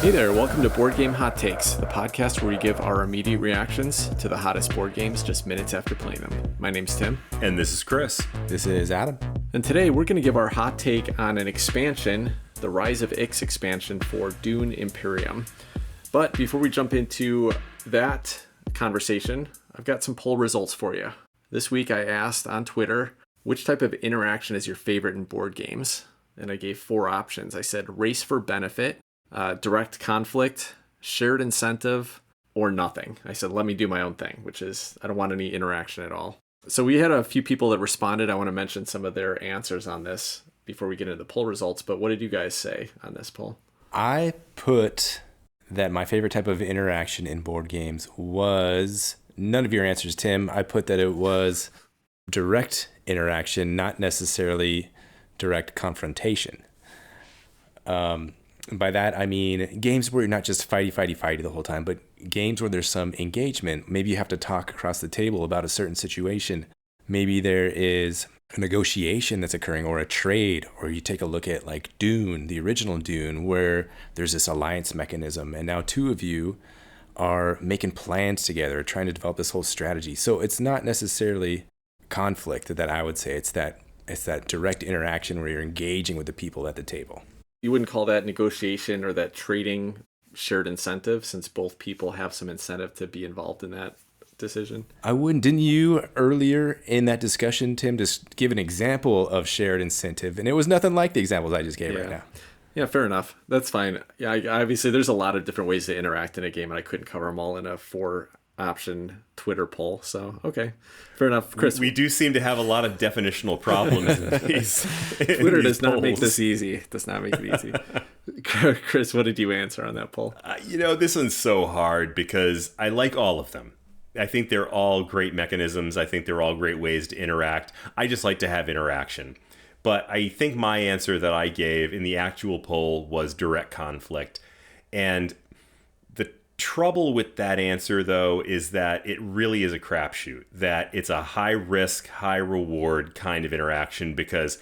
Hey there, welcome to Board Game Hot Takes, the podcast where we give our immediate reactions to the hottest board games just minutes after playing them. My name's Tim. And this is Chris. This is Adam. And today we're going to give our hot take on an expansion, the Rise of Ix expansion for Dune Imperium. But before we jump into that conversation, I've got some poll results for you. This week I asked on Twitter, which type of interaction is your favorite in board games? And I gave 4 options. I said race for benefit, direct conflict, shared incentive, or nothing. I said, let me do my own thing, which is I don't want any interaction at all. So we had a few people that responded. I want to mention some of their answers on this before we get into the poll results. But what did you guys say on this poll? I put that my favorite type of interaction in board games was none of your answers, Tim. I put that it was direct interaction, not necessarily direct confrontation. By that, I mean games where you're not just fighty the whole time, but games where there's some engagement. Maybe you have to talk across the table about a certain situation. Maybe there is a negotiation that's occurring or a trade, or you take a look at like Dune, the original Dune, where there's this alliance mechanism. And now 2 of you are making plans together, trying to develop this whole strategy. So it's not necessarily conflict that I would say. It's that direct interaction where you're engaging with the people at the table. You wouldn't call that negotiation or that trading shared incentive, since both people have some incentive to be involved in that decision? I wouldn't. Didn't you earlier in that discussion, Tim, just give an example of shared incentive? And it was nothing like the examples I just gave right now. Yeah, fair enough. That's fine. Yeah, obviously there's a lot of different ways to interact in a game, and I couldn't cover them all in a 4-option Twitter poll. So, okay. Fair enough. Chris, we do seem to have a lot of definitional problems in these. Twitter does not make this easy. It does not make it easy. Chris, what did you answer on that poll? This one's so hard because I like all of them. I think they're all great mechanisms. I think they're all great ways to interact. I just like to have interaction. But I think my answer that I gave in the actual poll was direct conflict. And the trouble with that answer, though, is that it really is a crapshoot, that it's a high risk, high reward kind of interaction, because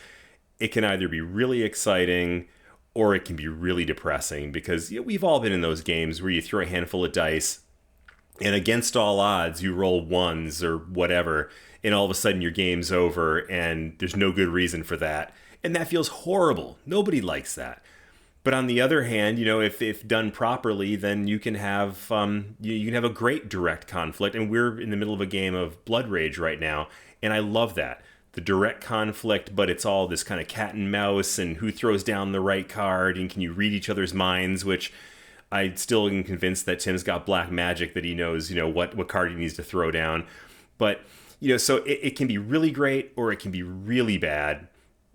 it can either be really exciting or it can be really depressing, because we've all been in those games where you throw a handful of dice and against all odds you roll ones or whatever, and all of a sudden your game's over and there's no good reason for that, and that feels horrible. Nobody likes that. But on the other hand, if done properly, then you can have a great direct conflict. And we're in the middle of a game of Blood Rage right now, and I love that. The direct conflict, but it's all this kind of cat and mouse, and who throws down the right card, and can you read each other's minds, which I still am convinced that Tim's got black magic, that he knows, what card he needs to throw down. But, so it can be really great or it can be really bad.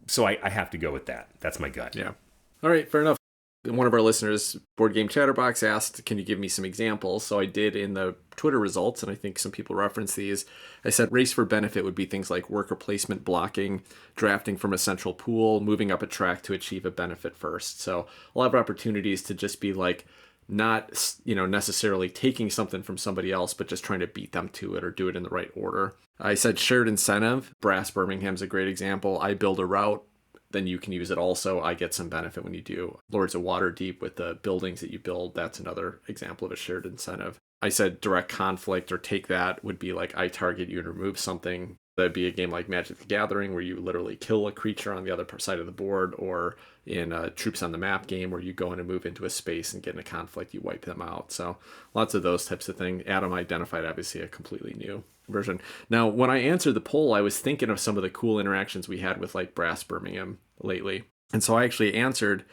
So I have to go with that. That's my gut. Yeah. All right, fair enough. One of our listeners, Board Game Chatterbox, asked, can you give me some examples? So I did in the Twitter results, and I think some people reference these. I said race for benefit would be things like worker placement blocking, drafting from a central pool, moving up a track to achieve a benefit first. So I'll have opportunities to just be like, not necessarily taking something from somebody else, but just trying to beat them to it or do it in the right order. I said shared incentive. Brass Birmingham's a great example. I build a route, then you can use it also. I get some benefit when you do. Lords of Waterdeep with the buildings that you build, that's another example of a shared incentive. I said direct conflict, or take that, would be like I target you and remove something. That'd be a game like Magic the Gathering, where you literally kill a creature on the other side of the board, or in a Troops on the Map game, where you go in and move into a space and get in a conflict, you wipe them out. So lots of those types of things. Adam identified obviously a completely new version. Now, when I answered the poll, I was thinking of some of the cool interactions we had with like Brass Birmingham lately. And so I actually answered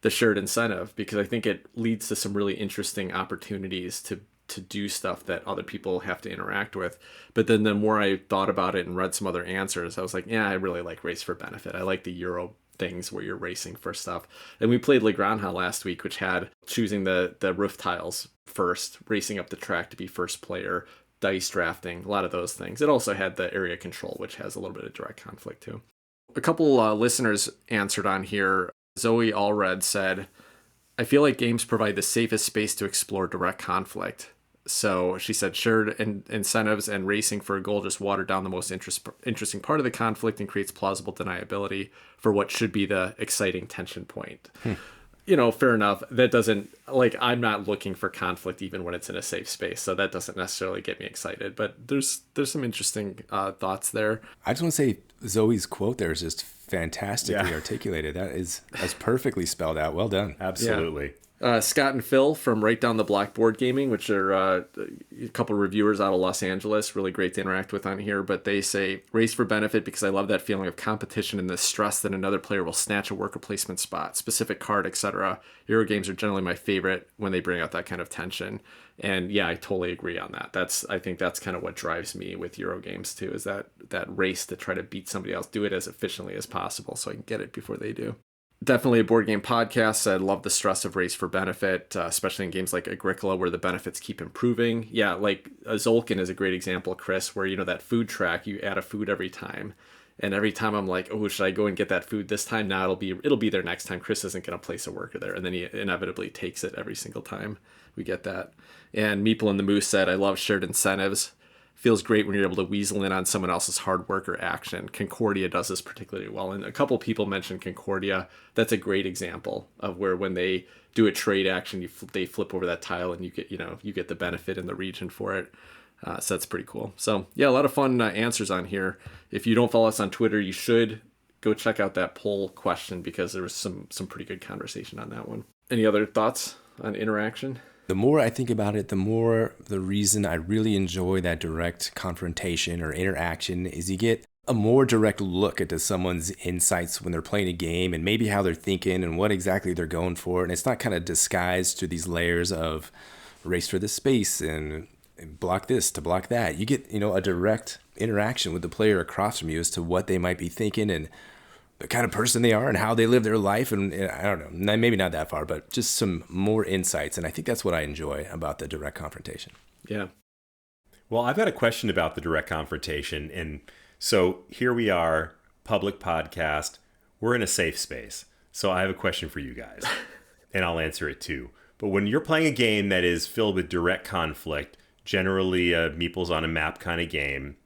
the shared incentive, because I think it leads to some really interesting opportunities to do stuff that other people have to interact with. But then the more I thought about it and read some other answers, I was like, yeah, I really like race for benefit. I like the Euro things where you're racing for stuff. And we played La Granja last week, which had choosing the roof tiles first, racing up the track to be first player, dice drafting, a lot of those things. It also had the area control, which has a little bit of direct conflict too. A couple listeners answered on here. Zoe Allred said, I feel like games provide the safest space to explore direct conflict. So she said shared incentives and racing for a goal just water down the most interesting part of the conflict and creates plausible deniability for what should be the exciting tension point. fair enough. That doesn't, like, I'm not looking for conflict even when it's in a safe space, so that doesn't necessarily get me excited. But there's some interesting thoughts there. I just want to say Zoe's quote there is just fantastically Yeah. articulated. That's perfectly spelled out. Well done. Absolutely. Scott and Phil from Right Down the Block Board Gaming, which are a couple reviewers out of Los Angeles, really great to interact with on here. But they say, race for benefit because I love that feeling of competition and the stress that another player will snatch a worker placement spot, specific card, etc. Euro games are generally my favorite when they bring out that kind of tension. And yeah, I totally agree on that. I think that's kind of what drives me with Euro games too, is that race to try to beat somebody else, do it as efficiently as possible so I can get it before they do. Definitely a board game podcast. I love the stress of race for benefit, especially in games like Agricola where the benefits keep improving. Yeah, like Zolkin is a great example, Chris, where, that food track, you add a food every time. And every time I'm like, oh, should I go and get that food this time? Now it'll be there next time. Chris isn't going to place a worker there. And then he inevitably takes it every single time we get that. And Meeple and the Moose said, I love shared incentives. Feels great when you're able to weasel in on someone else's hard work or action. Concordia does this particularly well. And a couple people mentioned Concordia. That's a great example of where when they do a trade action, they flip over that tile and you get the benefit in the region for it. So that's pretty cool. So yeah, a lot of fun answers on here. If you don't follow us on Twitter, you should go check out that poll question because there was some pretty good conversation on that one. Any other thoughts on interaction? The more I think about it, the more the reason I really enjoy that direct confrontation or interaction is you get a more direct look into someone's insights when they're playing a game and maybe how they're thinking and what exactly they're going for. And it's not kind of disguised through these layers of race for this space and block this to block that. You get, a direct interaction with the player across from you as to what they might be thinking and the kind of person they are and how they live their life. And I don't know, maybe not that far, but just some more insights. And I think that's what I enjoy about the direct confrontation. Yeah. Well, I've got a question about the direct confrontation. And so here we are, public podcast. We're in a safe space. So I have a question for you guys, and I'll answer it too. But when you're playing a game that is filled with direct conflict, generally a meeples on a map kind of game,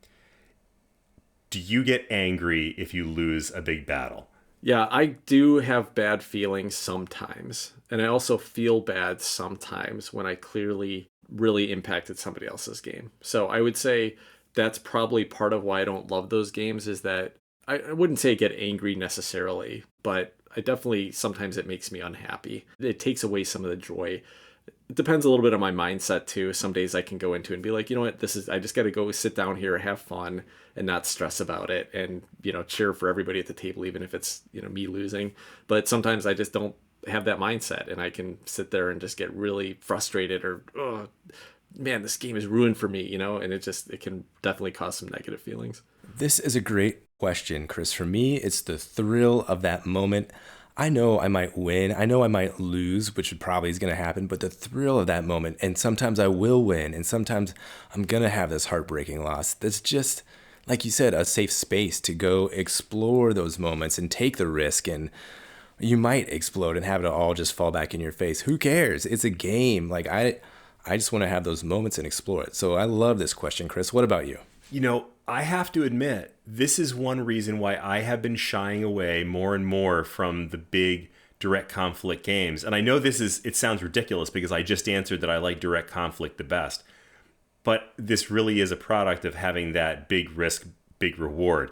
do you get angry if you lose a big battle? Yeah, I do have bad feelings sometimes. And I also feel bad sometimes when I clearly really impacted somebody else's game. So I would say that's probably part of why I don't love those games, is that I wouldn't say get angry necessarily, but I definitely, sometimes it makes me unhappy. It takes away some of the joy. It depends a little bit on my mindset too. Some days I can go into it and be like, you know what, I just got to go sit down here, have fun, and not stress about it, and cheer for everybody at the table, even if it's me losing. But sometimes I just don't have that mindset, and I can sit there and just get really frustrated, or oh man, this game is ruined for me, and it can definitely cause some negative feelings. This is a great question, Chris. For me, it's the thrill of that moment. I know I might win. I know I might lose, which probably is going to happen, but the thrill of that moment, and sometimes I will win, and sometimes I'm going to have this heartbreaking loss. That's just, like you said, a safe space to go explore those moments and take the risk, and you might explode and have it all just fall back in your face. Who cares? It's a game. Like I just want to have those moments and explore it. So I love this question, Chris. What about you? I have to admit, this is one reason why I have been shying away more and more from the big direct conflict games. And I know it sounds ridiculous because I just answered that I like direct conflict the best. But this really is a product of having that big risk, big reward.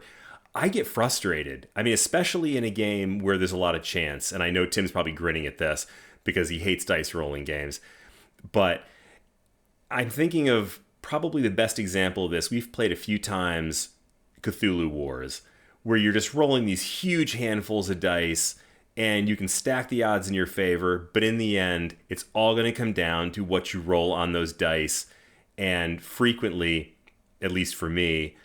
I get frustrated. I mean, especially in a game where there's a lot of chance. And I know Tim's probably grinning at this because he hates dice rolling games. But I'm thinking of probably the best example of this. We've played a few times Cthulhu Wars, where you're just rolling these huge handfuls of dice and you can stack the odds in your favor, but in the end, it's all going to come down to what you roll on those dice. And frequently, at least for me,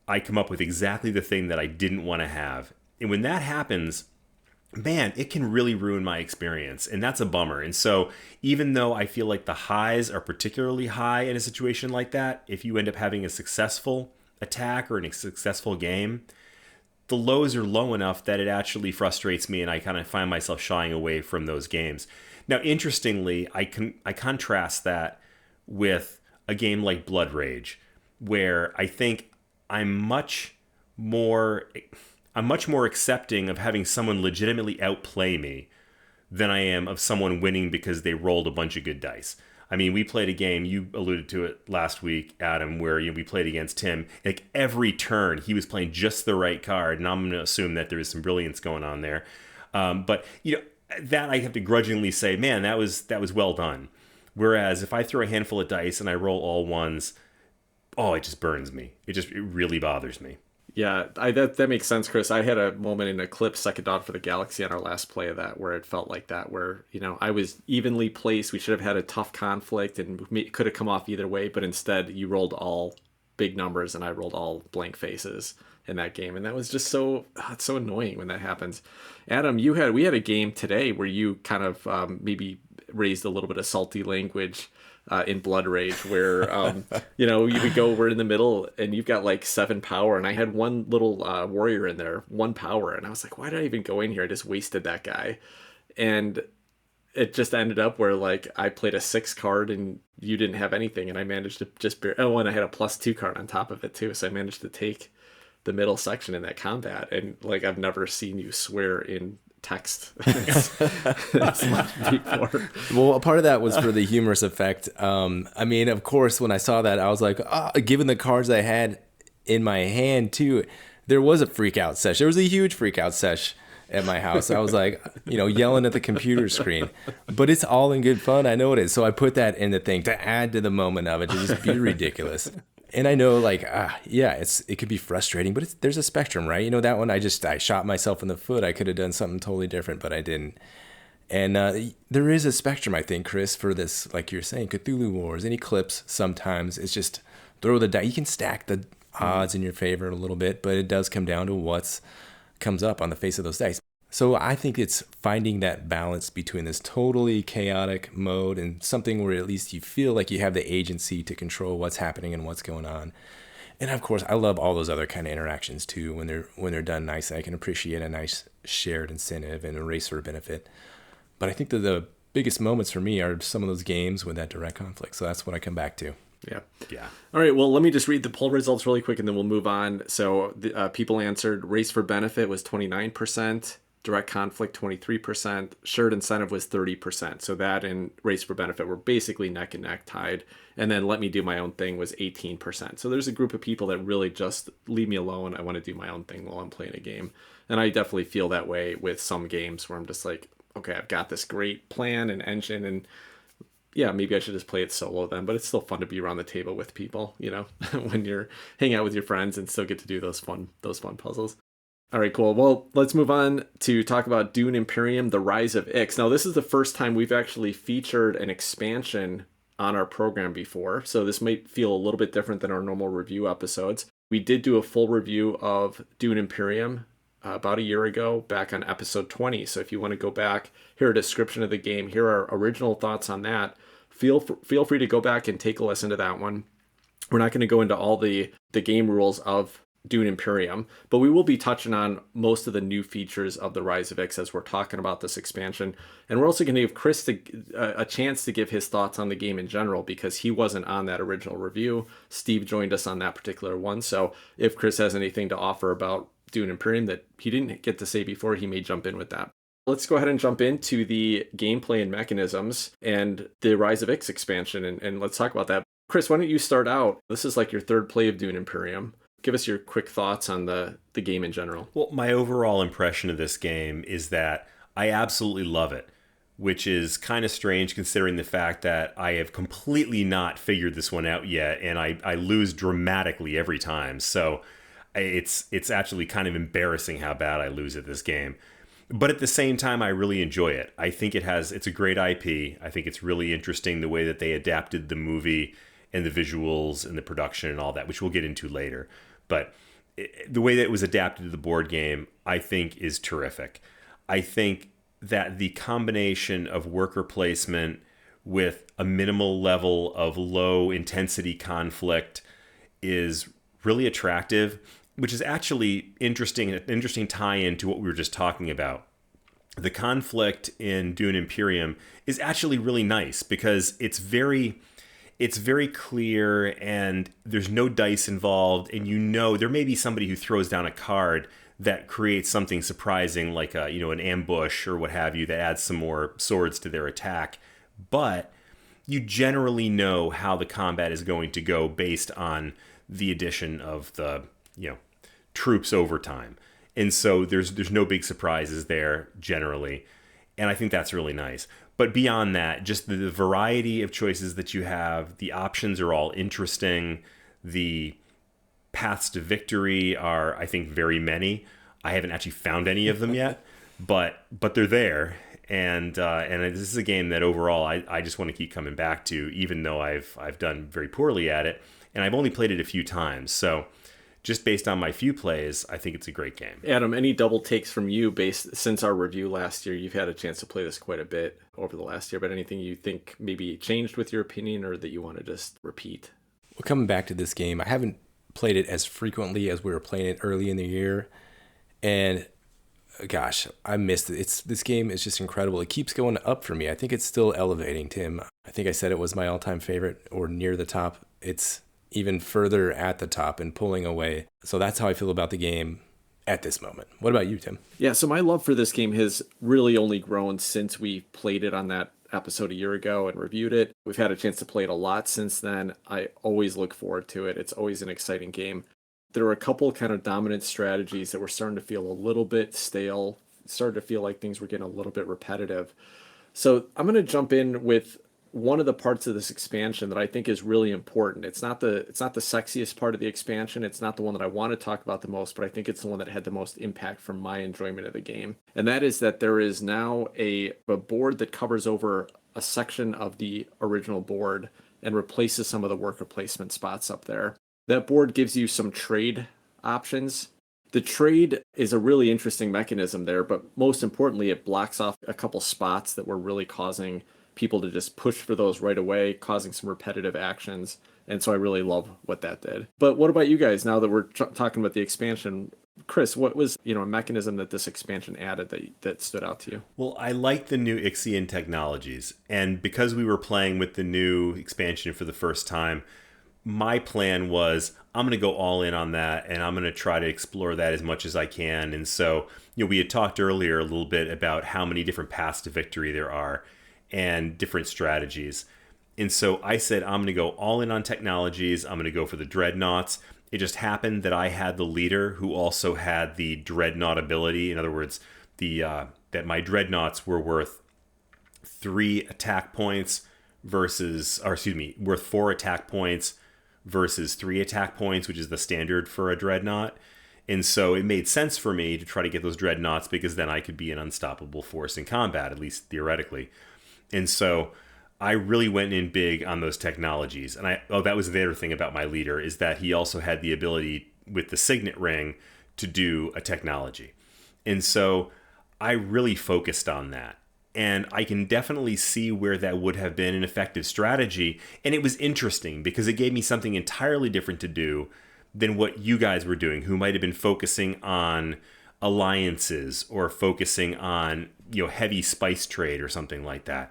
I come up with exactly the thing that I didn't want to have. And when that happens, man, it can really ruin my experience, and that's a bummer. And so even though I feel like the highs are particularly high in a situation like that, if you end up having a successful attack or a successful game, the lows are low enough that it actually frustrates me, and I kind of find myself shying away from those games. Now, interestingly, I contrast that with a game like Blood Rage, where I think I'm much more accepting of having someone legitimately outplay me than I am of someone winning because they rolled a bunch of good dice. I mean, we played a game, you alluded to it last week, Adam, where we played against Tim. Like every turn, he was playing just the right card, and I'm going to assume that there is some brilliance going on there. But that I have to grudgingly say, man, that was well done. Whereas if I throw a handful of dice and I roll all ones, it just burns me. It really bothers me. Yeah, that makes sense, Chris. I had a moment in Eclipse Second Dawn for the Galaxy on our last play of that where it felt like that, where, I was evenly placed. We should have had a tough conflict and could have come off either way, but instead you rolled all big numbers and I rolled all blank faces in that game. And that was just it's so annoying when that happens. Adam, we had a game today where you kind of maybe raised a little bit of salty language in Blood Rage, where we're in the middle and you've got like 7 power, and I had one little warrior in there, 1 power, and I was like, why did I even go in here? I just wasted that guy. And it just ended up where like I played a 6 card and you didn't have anything, and I managed to and I had a +2 card on top of it too, so I managed to take the middle section in that combat. And like, I've never seen you swear in text as much before. Well, a part of that was for the humorous effect. I mean, of course, when I saw that, I was like, given the cards I had in my hand too, there was a freak out sesh. There was a huge freak out sesh at my house. I was like, yelling at the computer screen, but it's all in good fun. I know it is. So I put that in the thing to add to the moment of it, to just be ridiculous. And I know, like, it could be frustrating, but there's a spectrum, right? That one, I shot myself in the foot. I could have done something totally different, but I didn't. And there is a spectrum, I think, Chris, for this, like you're saying, Cthulhu Wars and Eclipse. Sometimes it's just throw the die. You can stack the odds in your favor a little bit, but it does come down to what comes up on the face of those dice. So I think it's finding that balance between this totally chaotic mode and something where at least you feel like you have the agency to control what's happening and what's going on. And of course, I love all those other kind of interactions too when they're done nice. I can appreciate a nice shared incentive and a race for benefit. But I think that the biggest moments for me are some of those games with that direct conflict. So that's what I come back to. Yeah. All right. Well, let me just read the poll results really quick and then we'll move on. So the people answered race for benefit was 29%. Direct conflict 23%, shared incentive was 30%. So that and race for benefit were basically neck and neck tied. And then let me do my own thing was 18%. So there's a group of people that really just leave me alone. I want to do my own thing while I'm playing a game. And I definitely feel that way with some games where I'm just like, okay, I've got this great plan and engine, and yeah, maybe I should just play it solo then, but it's still fun to be around the table with people, when you're hanging out with your friends and still get to do those fun puzzles. All right, cool. Well, let's move on to talk about Dune Imperium, The Rise of Ix. Now, this is the first time we've actually featured an expansion on our program before, so this might feel a little bit different than our normal review episodes. We did do a full review of Dune Imperium about a year ago, back on episode 20. So if you want to go back, hear a description of the game, hear our original thoughts on that, feel free to go back and take a listen to that one. We're not going to go into all the game rules of Dune Imperium, but we will be touching on most of the new features of the Rise of Ix as we're talking about this expansion. And we're also going to give Chris a chance to give his thoughts on the game in general, because he wasn't on that original review. Steve joined us on that particular one. So if Chris has anything to offer about Dune Imperium that he didn't get to say before, he may jump in with that. Let's go ahead and jump into the gameplay and mechanisms and the Rise of Ix expansion, and let's talk about that. Chris, why don't you start out? This is like your third play of Dune Imperium. Give us your quick thoughts on the game in general. Well, my overall impression of this game is that I absolutely love it, which is kind of strange considering the fact that I have completely not figured this one out yet, and I lose dramatically every time. So it's actually kind of embarrassing how bad I lose at this game. But at the same time, I really enjoy it. I think it's a great IP. I think it's really interesting the way that they adapted the movie and the visuals and the production and all that, which we'll get into later. But the way that it was adapted to the board game, I think, is terrific. I think that the combination of worker placement with a minimal level of low intensity conflict is really attractive, which is actually an interesting tie-in to what we were just talking about. The conflict in Dune Imperium is actually really nice because it's very it's very clear and there's no dice involved, and there may be somebody who throws down a card that creates something surprising, like an ambush or what have you, that adds some more swords to their attack. But you generally know how the combat is going to go based on the addition of the troops over time. And so there's no big surprises there generally. And I think that's really nice. But beyond that, just the variety of choices that you have, the options are all interesting. The paths to victory are, I think, very many. I haven't actually found any of them yet, but they're there. And this is a game that overall I just want to keep coming back to, even though I've done very poorly at it, and I've only played it a few times. So just based on my few plays, I think it's a great game. Adam, any double takes from you since our review last year? You've had a chance to play this quite a bit over the last year, but anything you think maybe changed with your opinion or that you want to just repeat? Well, coming back to this game, I haven't played it as frequently as we were playing it early in the year. And gosh, I missed it. This game is just incredible. It keeps going up for me. I think it's still elevating, Tim. I think I said it was my all-time favorite or near the top. It's even further at the top and pulling away. So that's how I feel about the game at this moment. What about you, Tim? Yeah, so my love for this game has really only grown since we played it on that episode a year ago and reviewed it. We've had a chance to play it a lot since then. I always look forward to it. It's always an exciting game. There were a couple kind of dominant strategies that were starting to feel a little bit stale, started to feel like things were getting a little bit repetitive. So I'm going to jump in with one of the parts of this expansion that I think is really important. It's not the sexiest part of the expansion. It's not the one that I want to talk about the most, but I think it's the one that had the most impact from my enjoyment of the game. And that is that there is now a board that covers over a section of the original board and replaces some of the worker placement spots up there. That board gives you some trade options. The trade is a really interesting mechanism there, but most importantly, it blocks off a couple spots that were really causing people to just push for those right away, causing some repetitive actions. And so I really love what that did. But what about you guys, now that we're talking about the expansion? Chris, what was a mechanism that this expansion added that stood out to you? Well, I like the new Ixion technologies. And because we were playing with the new expansion for the first time, my plan was I'm going to go all in on that, and I'm going to try to explore that as much as I can. And so, we had talked earlier a little bit about how many different paths to victory there are and different strategies. And so I said, I'm going to go all in on technologies. I'm going to go for the dreadnoughts. It just happened that I had the leader who also had the dreadnought ability. In other words, that my dreadnoughts were worth 3 attack points worth 4 attack points versus 3 attack points, which is the standard for a dreadnought. And so it made sense for me to try to get those dreadnoughts because then I could be an unstoppable force in combat, at least theoretically. And so I really went in big on those technologies. And that was the other thing about my leader, is that he also had the ability with the signet ring to do a technology. And so I really focused on that. And I can definitely see where that would have been an effective strategy. And it was interesting because it gave me something entirely different to do than what you guys were doing, who might have been focusing on alliances or focusing on heavy spice trade or something like that.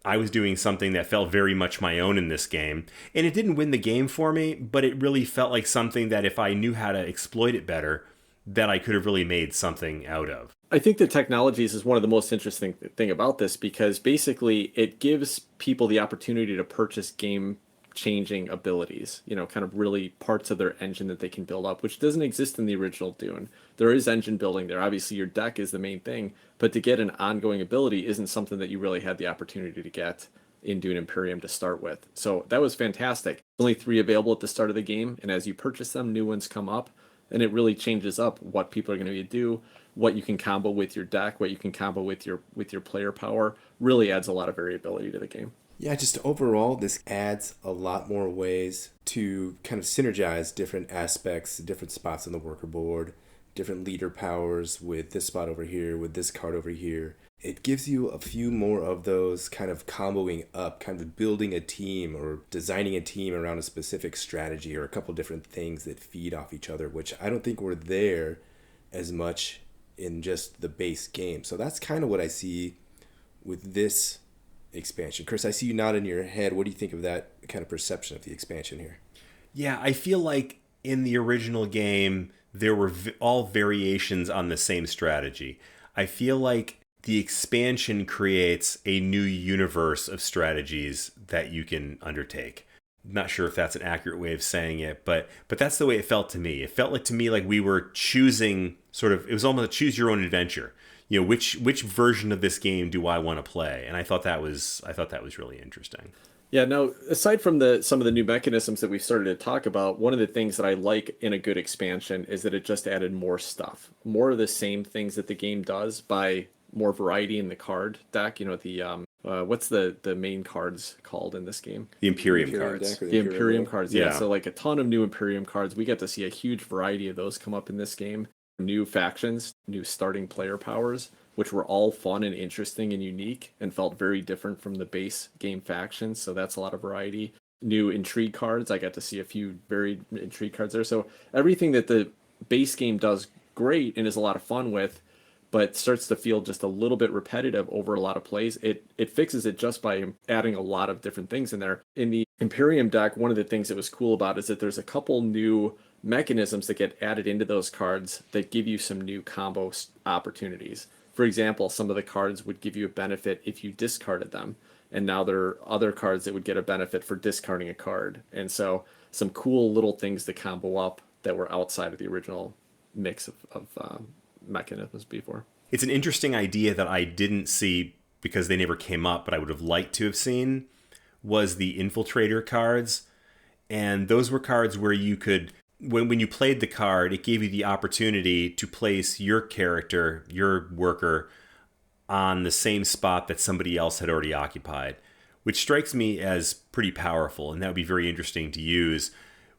I was doing something that felt very much my own in this game. And it didn't win the game for me, but it really felt like something that if I knew how to exploit it better, that I could have really made something out of. I think the technologies is one of the most interesting thing about this, because basically it gives people the opportunity to purchase game-changing abilities, kind of really parts of their engine that they can build up, which doesn't exist in the original Dune. There is engine building there. Obviously, your deck is the main thing, but to get an ongoing ability isn't something that you really had the opportunity to get in Dune Imperium to start with. So that was fantastic. Only 3 available at the start of the game, and as you purchase them, new ones come up, and it really changes up what people are going to do, what you can combo with your deck, what you can combo with your player power. Really adds a lot of variability to the game. Yeah, just overall, this adds a lot more ways to kind of synergize different aspects, different spots on the worker board, different leader powers with this spot over here, with this card over here. It gives you a few more of those kind of comboing up, kind of building a team or designing a team around a specific strategy or a couple different things that feed off each other, which I don't think were there as much in just the base game. So that's kind of what I see with this expansion. Chris, I see you nodding your head. What do you think of that kind of perception of the expansion here? Yeah, I feel like in the original game, there were all variations on the same strategy. I feel like the expansion creates a new universe of strategies that you can undertake. Not sure if that's an accurate way of saying it, but that's the way it felt to me. It felt like to me like we were choosing sort of, it was almost a choose your own adventure. You know, which version of this game do I want to play? And I thought that was really interesting. Yeah, no, aside from some of the new mechanisms that we've started to talk about, one of the things that I like in a good expansion is that it just added more stuff, more of the same things that the game does by more variety in the card deck. You know, the what's the main cards called in this game? The Imperium Imperium cards. deck or The Imperium Imperium wheel? cards, yeah. Yeah. So like a ton of new Imperium cards. We get to see a huge variety of those come up in this game. New factions, new starting player powers, which were all fun and interesting and unique and felt very different from the base game factions. So that's a lot of variety. New intrigue cards. I got to see a few varied intrigue cards there. So everything that the base game does great and is a lot of fun with, but starts to feel just a little bit repetitive over a lot of plays. It fixes it just by adding a lot of different things in there. In the Imperium deck, one of the things that was cool about it is that there's a couple new mechanisms that get added into those cards that give you some new combo opportunities. For example, some of the cards would give you a benefit if you discarded them, and now there are other cards that would get a benefit for discarding a card. And so some cool little things to combo up that were outside of the original mix of mechanisms before. It's an interesting idea that I didn't see because they never came up, but I would have liked to have seen was the infiltrator cards. And those were cards where you could, when you played the card, it gave you the opportunity to place your character, your worker, on the same spot that somebody else had already occupied, which strikes me as pretty powerful, and that would be very interesting to use.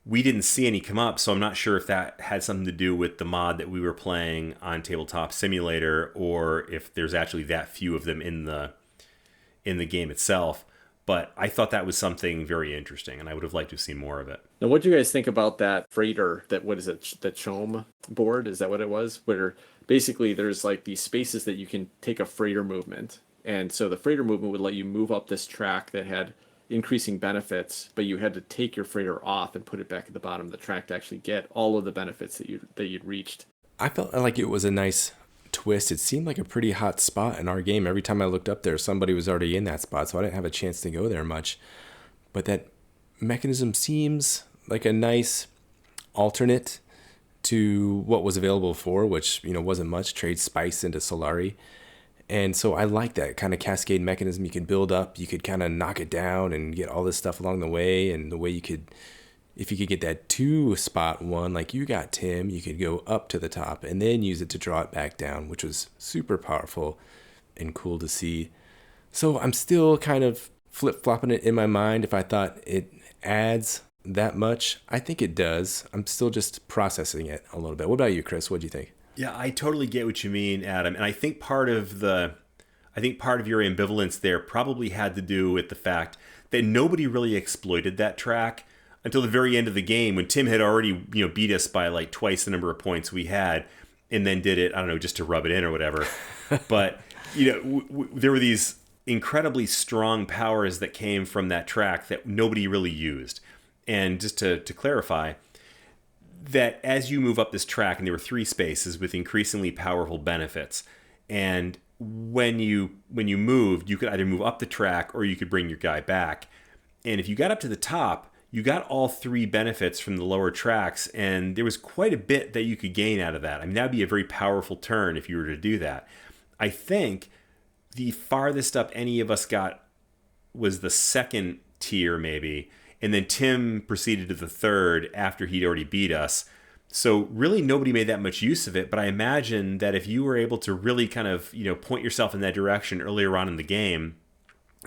We didn't see any come up, so I'm not sure if that had something to do with the mod that we were playing on Tabletop Simulator, or if there's actually that few of them in the game itself. But I thought that was something very interesting, and I would have liked to have seen more of it. Now, what do you guys think about that freighter? That what is it? The Chome board? Is that what it was? Where basically there's like these spaces that you can take a freighter movement, and so the freighter movement would let you move up this track that had increasing benefits, but you had to take your freighter off and put it back at the bottom of the track to actually get all of the benefits that you'd reached. I felt like it was a nice twist. It seemed like a pretty hot spot in our game. Every time I looked up there, somebody was already in that spot, so I didn't have a chance to go there much. But that mechanism seems like a nice alternate to what was available before, which wasn't much. Trade spice into Solari. And so I like that kind of cascade mechanism. You can build up, you could kind of knock it down and get all this stuff along the way. And the way you could, if you could get that 2-spot one, like you got, Tim, you could go up to the top and then use it to draw it back down, which was super powerful and cool to see. So I'm still kind of flip-flopping it in my mind if I thought it adds that much. I think it does. I'm still just processing it a little bit. What about you, Chris? What do you think? Yeah, I totally get what you mean, Adam. And I think part of your ambivalence there probably had to do with the fact that nobody really exploited that track until the very end of the game when Tim had already, beat us by like twice the number of points we had, and then did it, I don't know, just to rub it in or whatever. But, there were these incredibly strong powers that came from that track that nobody really used. And just to clarify, that as you move up this track, and there were 3 spaces with increasingly powerful benefits, and when you moved, you could either move up the track or you could bring your guy back. And if you got up to the top, you got all 3 benefits from the lower tracks, and there was quite a bit that you could gain out of that. I mean, that'd be a very powerful turn if you were to do that. I think the farthest up any of us got was the 2nd tier, maybe. And then Tim proceeded to the 3rd after he'd already beat us. So really nobody made that much use of it. But I imagine that if you were able to really kind of, point yourself in that direction earlier on in the game,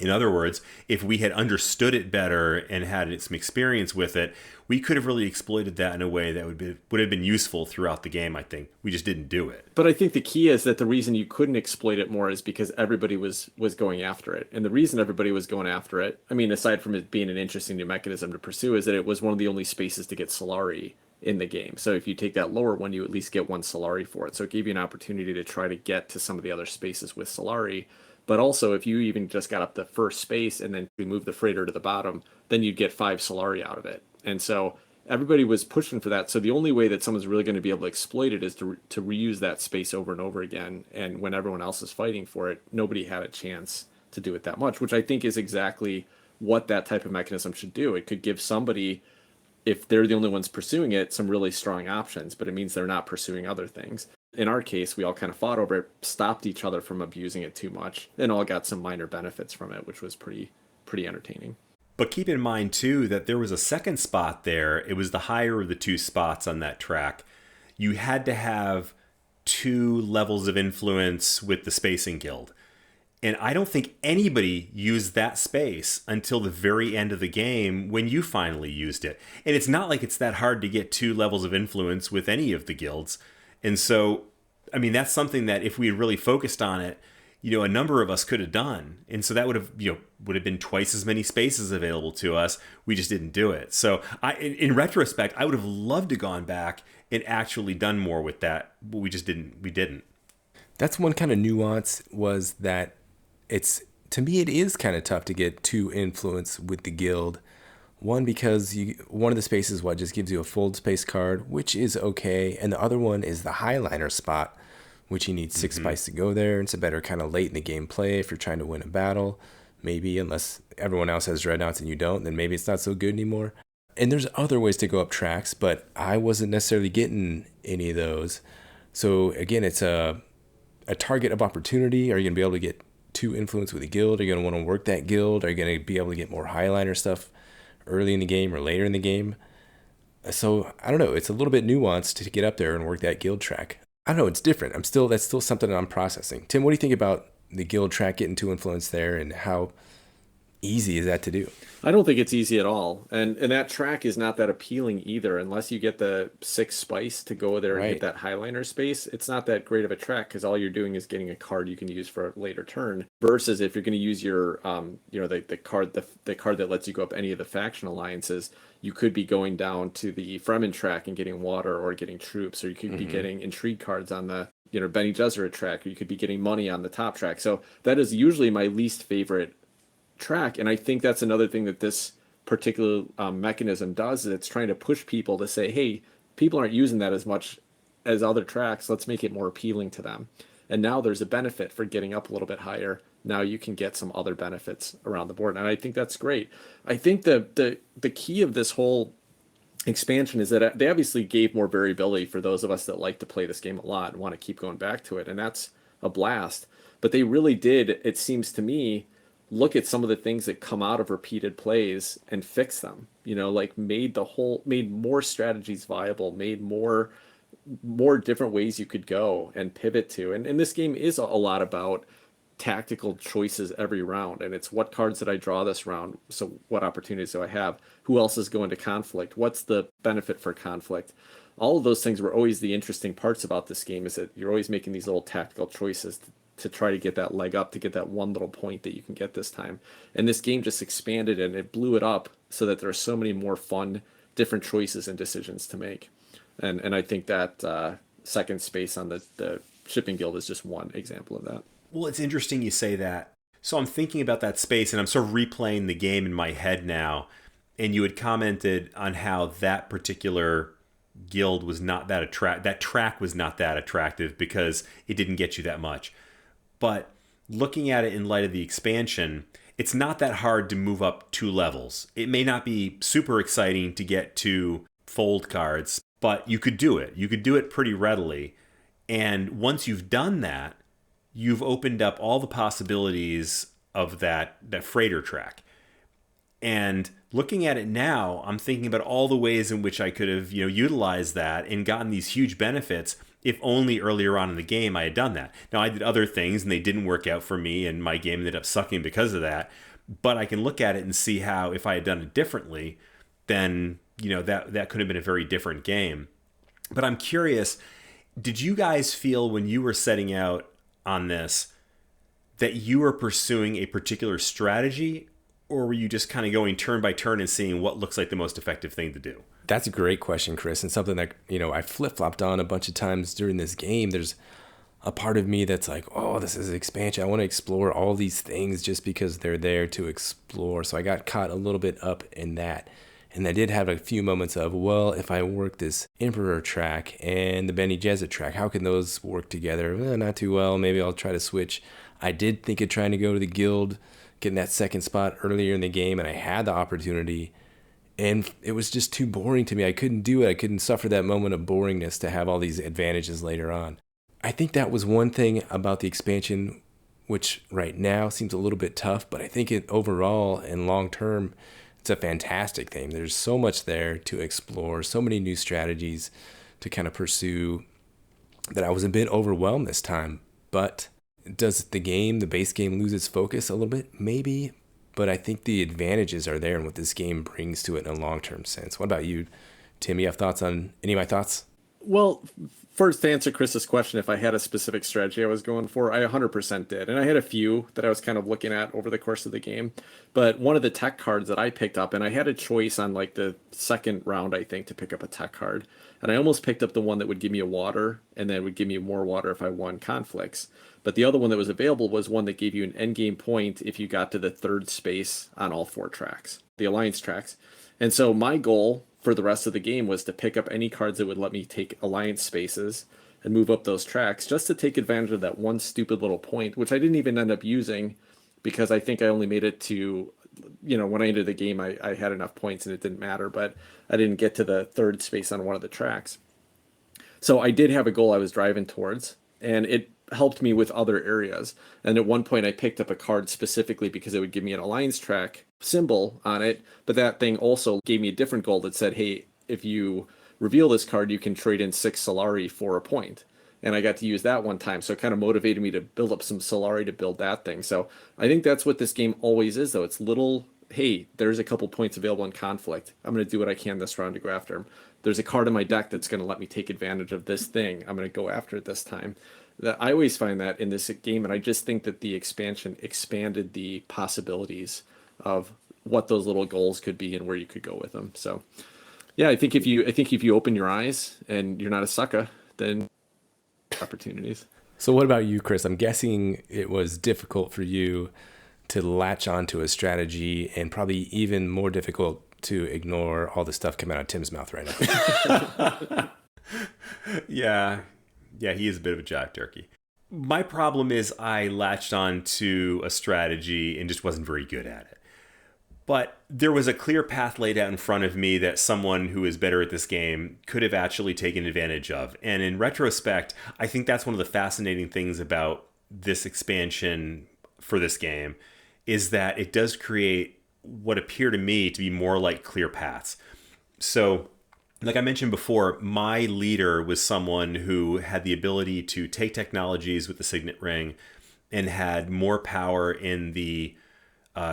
in other words, if we had understood it better and had some experience with it, we could have really exploited that in a way that would have been useful throughout the game, I think. We just didn't do it. But I think the key is that the reason you couldn't exploit it more is because everybody was going after it. And the reason everybody was going after it, I mean, aside from it being an interesting new mechanism to pursue, is that it was one of the only spaces to get Solari in the game. So if you take that lower one, you at least get 1 Solari for it. So it gave you an opportunity to try to get to some of the other spaces with Solari. But also, if you even just got up the first space and then we move the freighter to the bottom, then you'd get 5 Solari out of it. And so everybody was pushing for that. So the only way that someone's really going to be able to exploit it is to reuse that space over and over again. And when everyone else is fighting for it, nobody had a chance to do it that much, which I think is exactly what that type of mechanism should do. It could give somebody, if they're the only ones pursuing it, some really strong options, but it means they're not pursuing other things. In our case, we all kind of fought over it, stopped each other from abusing it too much, and all got some minor benefits from it, which was pretty entertaining. But keep in mind, too, that there was a second spot there. It was the higher of the two spots on that track. You had to have 2 levels of influence with the Spacing Guild. And I don't think anybody used that space until the very end of the game when you finally used it. And it's not like it's that hard to get 2 levels of influence with any of the guilds. And so, I mean, that's something that if we had really focused on it, a number of us could have done. And so that would have been twice as many spaces available to us. We just didn't do it. So in retrospect, I would have loved to gone back and actually done more with that, but we didn't. That's one kind of nuance, was that to me, it is kind of tough to get 2 influence with the guild. One, because one of the spaces just gives you a fold space card, which is okay, and the other one is the highliner spot, which you need 6 spice to go there. It's a better kind of late in the game play if you're trying to win a battle, maybe, unless everyone else has dreadnoughts and you don't, then maybe it's not so good anymore. And there's other ways to go up tracks, but I wasn't necessarily getting any of those. So again, it's a target of opportunity. Are you going to be able to get 2 influence with a guild? Are you going to want to work that guild? Are you going to be able to get more highliner stuff early in the game or later in the game? So I don't know. It's a little bit nuanced to get up there and work that guild track. I don't know. It's different. That's still something that I'm processing. Tim, what do you think about the guild track getting 2 influence there, and how easy is that to do? I don't think it's easy at all. And that track is not that appealing either, unless you get the 6 spice to go there and Right. get that highliner space. It's not that great of a track because all you're doing is getting a card you can use for a later turn. Versus if you're going to use your the card that lets you go up any of the faction alliances, you could be going down to the Fremen track and getting water or getting troops, or you could be getting intrigue cards on the Bene Gesserit track, or you could be getting money on the top track. So that is usually my least favorite track, and I think that's another thing that this particular mechanism does, is it's trying to push people to say, hey, people aren't using that as much as other tracks, let's make it more appealing to them. And now there's a benefit for getting up a little bit higher. Now you can get some other benefits around the board, and I think that's great. I think the key of this whole expansion is that they obviously gave more variability for those of us that like to play this game a lot and want to keep going back to it, and that's a blast. But they really did, it seems to me, look at some of the things that come out of repeated plays and fix them. Like made more strategies viable, made more different ways you could go and pivot to. And this game is a lot about tactical choices every round, and it's what cards did I draw this round, so what opportunities do I have, who else is going to conflict, what's the benefit for conflict. All of those things were always the interesting parts about this game, is that you're always making these little tactical choices to try to get that leg up, to get that one little point that you can get this time. And this game just expanded and it blew it up so that there are so many more fun different choices and decisions to make. And I think that second space on the shipping guild is just one example of that. Well, it's interesting you say that. So I'm thinking about that space, and I'm sort of replaying the game in my head now. And you had commented on how that particular guild was not that that track was not that attractive because it didn't get you that much. But looking at it in light of the expansion, it's not that hard to move up 2 levels. It may not be super exciting to get 2 fold cards, but you could do it. You could do it pretty readily. And once you've done that, you've opened up all the possibilities of that freighter track. And looking at it now, I'm thinking about all the ways in which I could have, utilized that and gotten these huge benefits if only earlier on in the game I had done that. Now, I did other things and they didn't work out for me, and my game ended up sucking because of that. But I can look at it and see how if I had done it differently, then, that could have been a very different game. But I'm curious, did you guys feel when you were setting out on this that you were pursuing a particular strategy, or were you just kind of going turn by turn and seeing what looks like the most effective thing to do? That's a great question, Chris, and something that I flip-flopped on a bunch of times during this game. There's a part of me that's like, oh, this is an expansion. I want to explore all these things just because they're there to explore. So I got caught a little bit up in that. And I did have a few moments of, well, if I work this Emperor track and the Bene Gesserit track, how can those work together? Well, not too well. Maybe I'll try to switch. I did think of trying to go to the guild, getting that second spot earlier in the game, and I had the opportunity. And it was just too boring to me. I couldn't do it. I couldn't suffer that moment of boringness to have all these advantages later on. I think that was one thing about the expansion, which right now seems a little bit tough, but I think it overall and long term, it's a fantastic thing. There's so much there to explore, so many new strategies to kind of pursue that I was a bit overwhelmed this time. But does the base game, lose its focus a little bit? Maybe. But I think the advantages are there and what this game brings to it in a long-term sense. What about you, Tim? You have thoughts on any of my thoughts? Well, first, to answer Chris's question, if I had a specific strategy I was going for, I 100% did. And I had a few that I was kind of looking at over the course of the game. But one of the tech cards that I picked up, and I had a choice on like the second round, I think, to pick up a tech card. And I almost picked up the one that would give me a water, and then would give me more water if I won conflicts. But the other one that was available was one that gave you an endgame point if you got to the third space on all 4 tracks, the alliance tracks. And so my goal for the rest of the game was to pick up any cards that would let me take alliance spaces and move up those tracks just to take advantage of that one stupid little point, which I didn't even end up using because I think I only made it to, when I ended the game, I had enough points and it didn't matter, but I didn't get to the third space on one of the tracks. So I did have a goal I was driving towards, and it helped me with other areas. And at one point I picked up a card specifically because it would give me an alliance track symbol on it, but that thing also gave me a different goal that said, hey, if you reveal this card, you can trade in 6 Solari for a point. And I got to use that one time, so it kind of motivated me to build up some Solari to build that thing. So I think that's what this game always is, though. It's little, hey, there's a couple points available in conflict. I'm going to do what I can this round to go after them. There's a card in my deck that's going to let me take advantage of this thing. I'm going to go after it this time. I always find that in this game, and I just think that the expansion expanded the possibilities of what those little goals could be and where you could go with them. So, yeah, I think if you open your eyes and you're not a sucker, then opportunities. So what about you, Chris? I'm guessing it was difficult for you to latch onto a strategy, and probably even more difficult to ignore all the stuff coming out of Tim's mouth right now. Yeah, he is a bit of a jack turkey. My problem is I latched on to a strategy and just wasn't very good at it. But there was a clear path laid out in front of me that someone who is better at this game could have actually taken advantage of. And in retrospect, I think that's one of the fascinating things about this expansion for this game, is that it does create what appear to me to be more like clear paths. So, like I mentioned before, my leader was someone who had the ability to take technologies with the Signet Ring and had more power in the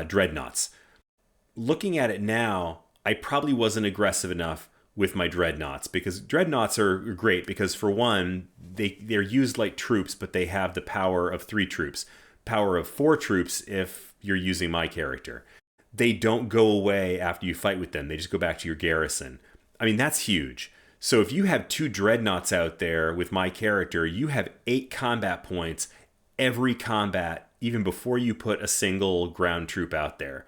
dreadnoughts. Looking at it now, I probably wasn't aggressive enough with my dreadnoughts, because dreadnoughts are great because, for one, they're used like troops, but they have the power of 3 troops, power of 4 troops if you're using my character. They don't go away after you fight with them. They just go back to your garrison. I mean, that's huge. So if you have 2 dreadnoughts out there with my character, you have 8 combat points every combat, even before you put a single ground troop out there.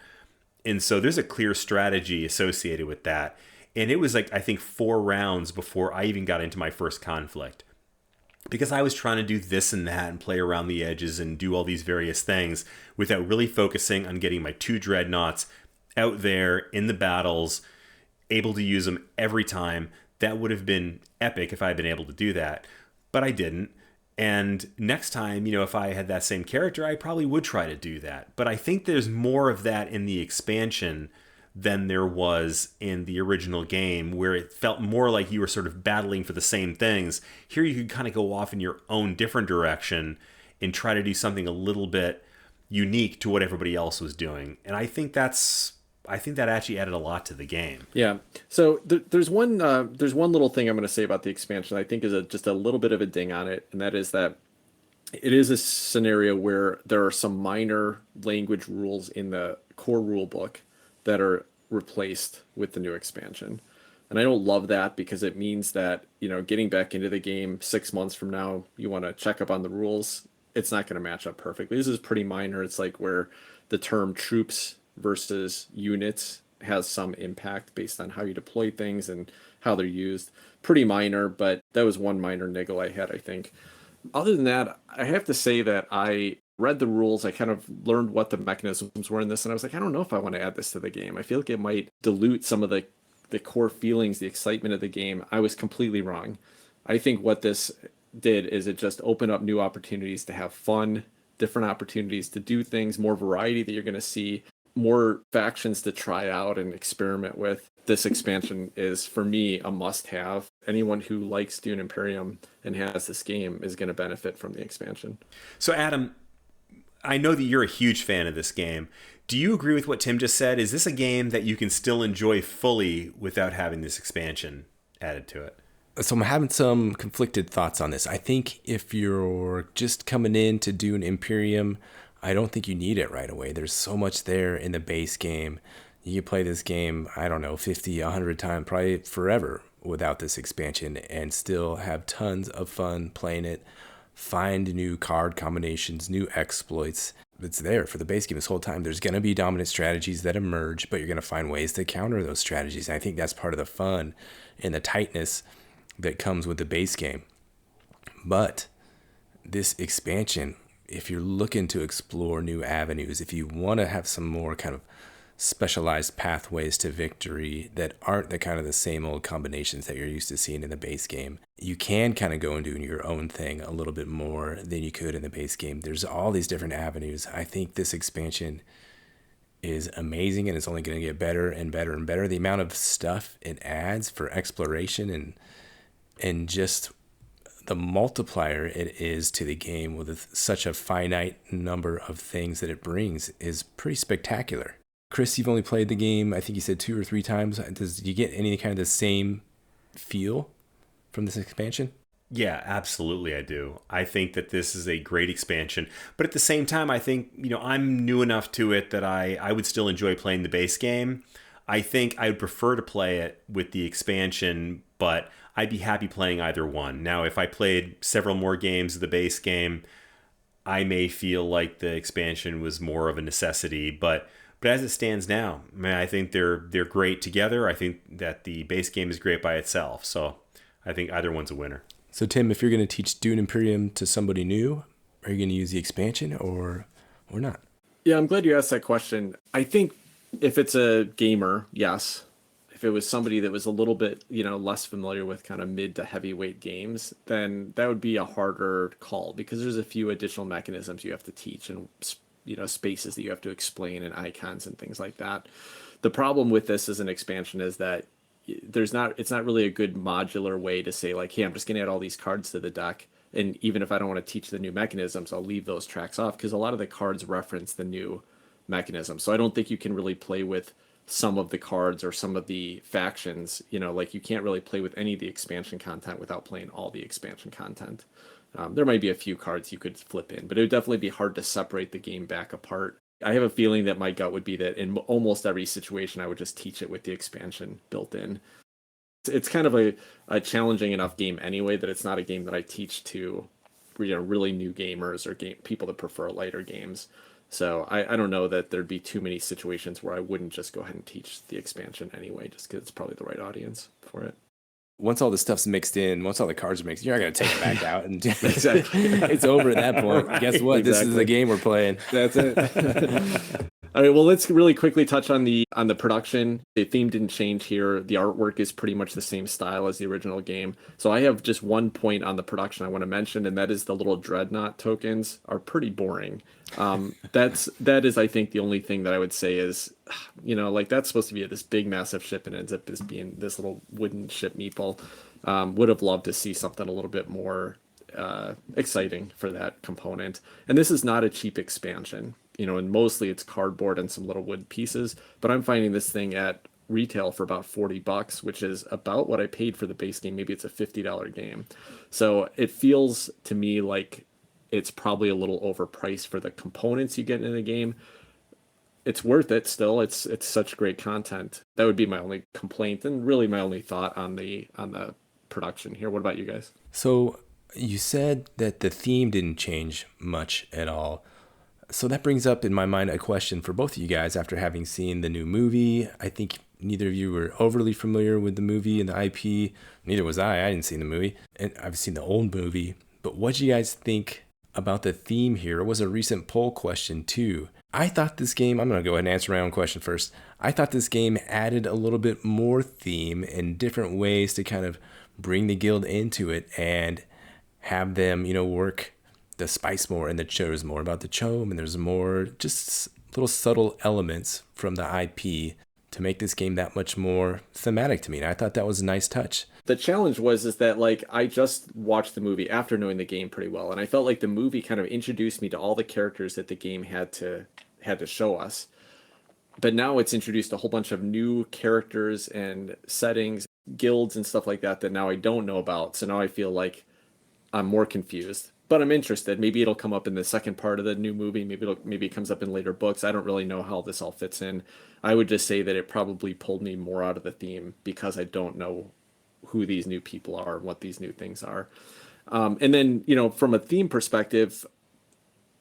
And so there's a clear strategy associated with that. And it was like, I think 4 rounds before I even got into my first conflict, because I was trying to do this and that and play around the edges and do all these various things without really focusing on getting my 2 dreadnoughts out there in the battles, able to use them every time. That would have been epic if I had been able to do that, but I didn't. And next time, if I had that same character, I probably would try to do that. But I think there's more of that in the expansion than there was in the original game, where it felt more like you were sort of battling for the same things. Here you could kind of go off in your own different direction and try to do something a little bit unique to what everybody else was doing. And I think that actually added a lot to the game. Yeah. So there's one little thing I'm going to say about the expansion I think is just a little bit of a ding on it, and that is that it is a scenario where there are some minor language rules in the core rule book that are replaced with the new expansion. And I don't love that because it means that, getting back into the game 6 months from now, you want to check up on the rules. It's not going to match up perfectly. This is pretty minor. It's like where the term troops versus units has some impact based on how you deploy things and how they're used. Pretty minor, but that was one minor niggle I had, I think. Other than that, I have to say that I read the rules. I kind of learned what the mechanisms were in this, and I was like, I don't know if I want to add this to the game. I feel like it might dilute some of the core feelings, the excitement of the game. I was completely wrong. I think what this did is it just opened up new opportunities to have fun, different opportunities to do things, more variety that you're going to see, more factions to try out and experiment with. This expansion is, for me, a must have. Anyone who likes Dune Imperium and has this game is going to benefit from the expansion. So, Adam, I know that you're a huge fan of this game. Do you agree with what Tim just said? Is this a game that you can still enjoy fully without having this expansion added to it? So I'm having some conflicted thoughts on this. I think if you're just coming in to do an Imperium, I don't think you need it right away. There's so much there in the base game. You can play this game, I don't know, 50, 100 times, probably forever without this expansion and still have tons of fun playing it. Find new card combinations, new exploits. It's there for the base game this whole time. There's going to be dominant strategies that emerge, but you're going to find ways to counter those strategies. And I think that's part of the fun and the tightness that comes with the base game. But this expansion, if you're looking to explore new avenues, if you want to have some more kind of specialized pathways to victory that aren't the same old combinations that you're used to seeing in the base game, you can kind of go and do your own thing a little bit more than you could in the base game. There's all these different avenues. I think this expansion is amazing, and it's only going to get better and better and better. The amount of stuff it adds for exploration and just the multiplier it is to the game with such a finite number of things that it brings is pretty spectacular. Chris, you've only played the game, I think you said 2 or 3 times. Do you get any kind of the same feel from this expansion? Yeah, absolutely I do. I think that this is a great expansion. But at the same time, I think, I'm new enough to it that I would still enjoy playing the base game. I think I would prefer to play it with the expansion, but I'd be happy playing either one. Now, if I played several more games of the base game, I may feel like the expansion was more of a necessity, but as it stands now, I think they're great together. I think that the base game is great by itself. So I think either one's a winner. So Tim, if you're going to teach Dune Imperium to somebody new, are you going to use the expansion or not? Yeah, I'm glad you asked that question. I think if it's a gamer, yes. If it was somebody that was a little bit, less familiar with kind of mid to heavyweight games, then that would be a harder call because there's a few additional mechanisms you have to teach and spaces that you have to explain and icons and things like that. The problem with this as an expansion is that it's not really a good modular way to say like, hey, I'm just going to add all these cards to the deck. And even if I don't want to teach the new mechanisms, I'll leave those tracks off because a lot of the cards reference the new mechanism. So I don't think you can really play with some of the cards or some of the factions, like you can't really play with any of the expansion content without playing all the expansion content. There might be a few cards you could flip in, but it would definitely be hard to separate the game back apart. I have a feeling that my gut would be that in almost every situation, I would just teach it with the expansion built in. It's kind of a challenging enough game anyway that it's not a game that I teach to really new gamers or people that prefer lighter games. So I don't know that there'd be too many situations where I wouldn't just go ahead and teach the expansion anyway, just because it's probably the right audience for it. Once all the stuff's mixed in, once all the cards are mixed, you're not going to take it back out. And exactly. It's over at that point. Guess what? Exactly. This is the game we're playing. That's it. All right, well, let's really quickly touch on the production. The theme didn't change here. The artwork is pretty much the same style as the original game. So I have just one point on the production I want to mention, and that is the little dreadnought tokens are pretty boring. That is, I think, the only thing that I would say is, that's supposed to be this big, massive ship, and ends up as being this little wooden ship meeple. Would have loved to see something a little bit more exciting for that component. And this is not a cheap expansion. And mostly it's cardboard and some little wood pieces, but I'm finding this thing at retail for about $40, which is about what I paid for the base game. Maybe it's a $50 game. So it feels to me like it's probably a little overpriced for the components you get in the game. it's worth it still. It's such great content. That would be my only complaint and really my only thought on the production here. What about you guys? So you said that the theme didn't change much at all. So that brings up in my mind a question for both of you guys after having seen the new movie. I think neither of you were overly familiar with the movie and the IP. Neither was I. I didn't see the movie. And I've seen the old movie. But what do you guys think about the theme here? It was a recent poll question too. I thought this game, I'm going to go ahead and answer my own question first. I thought this game added a little bit more theme and different ways to kind of bring the guild into it and have them, work the spice more, and the shows more about the chome, and there's more just little subtle elements from the IP to make this game that much more thematic to me. And I thought that was a nice touch. The challenge was is that like I just watched the movie after knowing the game pretty well, and I felt like the movie kind of introduced me to all the characters that the game had to show us. But now it's introduced a whole bunch of new characters and settings, guilds and stuff like that that now I don't know about. So now I feel like I'm more confused. But I'm interested. Maybe it'll come up in the second part of the new movie. Maybe it comes up in later books. I don't really know how this all fits in. I would just say that it probably pulled me more out of the theme because I don't know who these new people are and what these new things are. And then, from a theme perspective,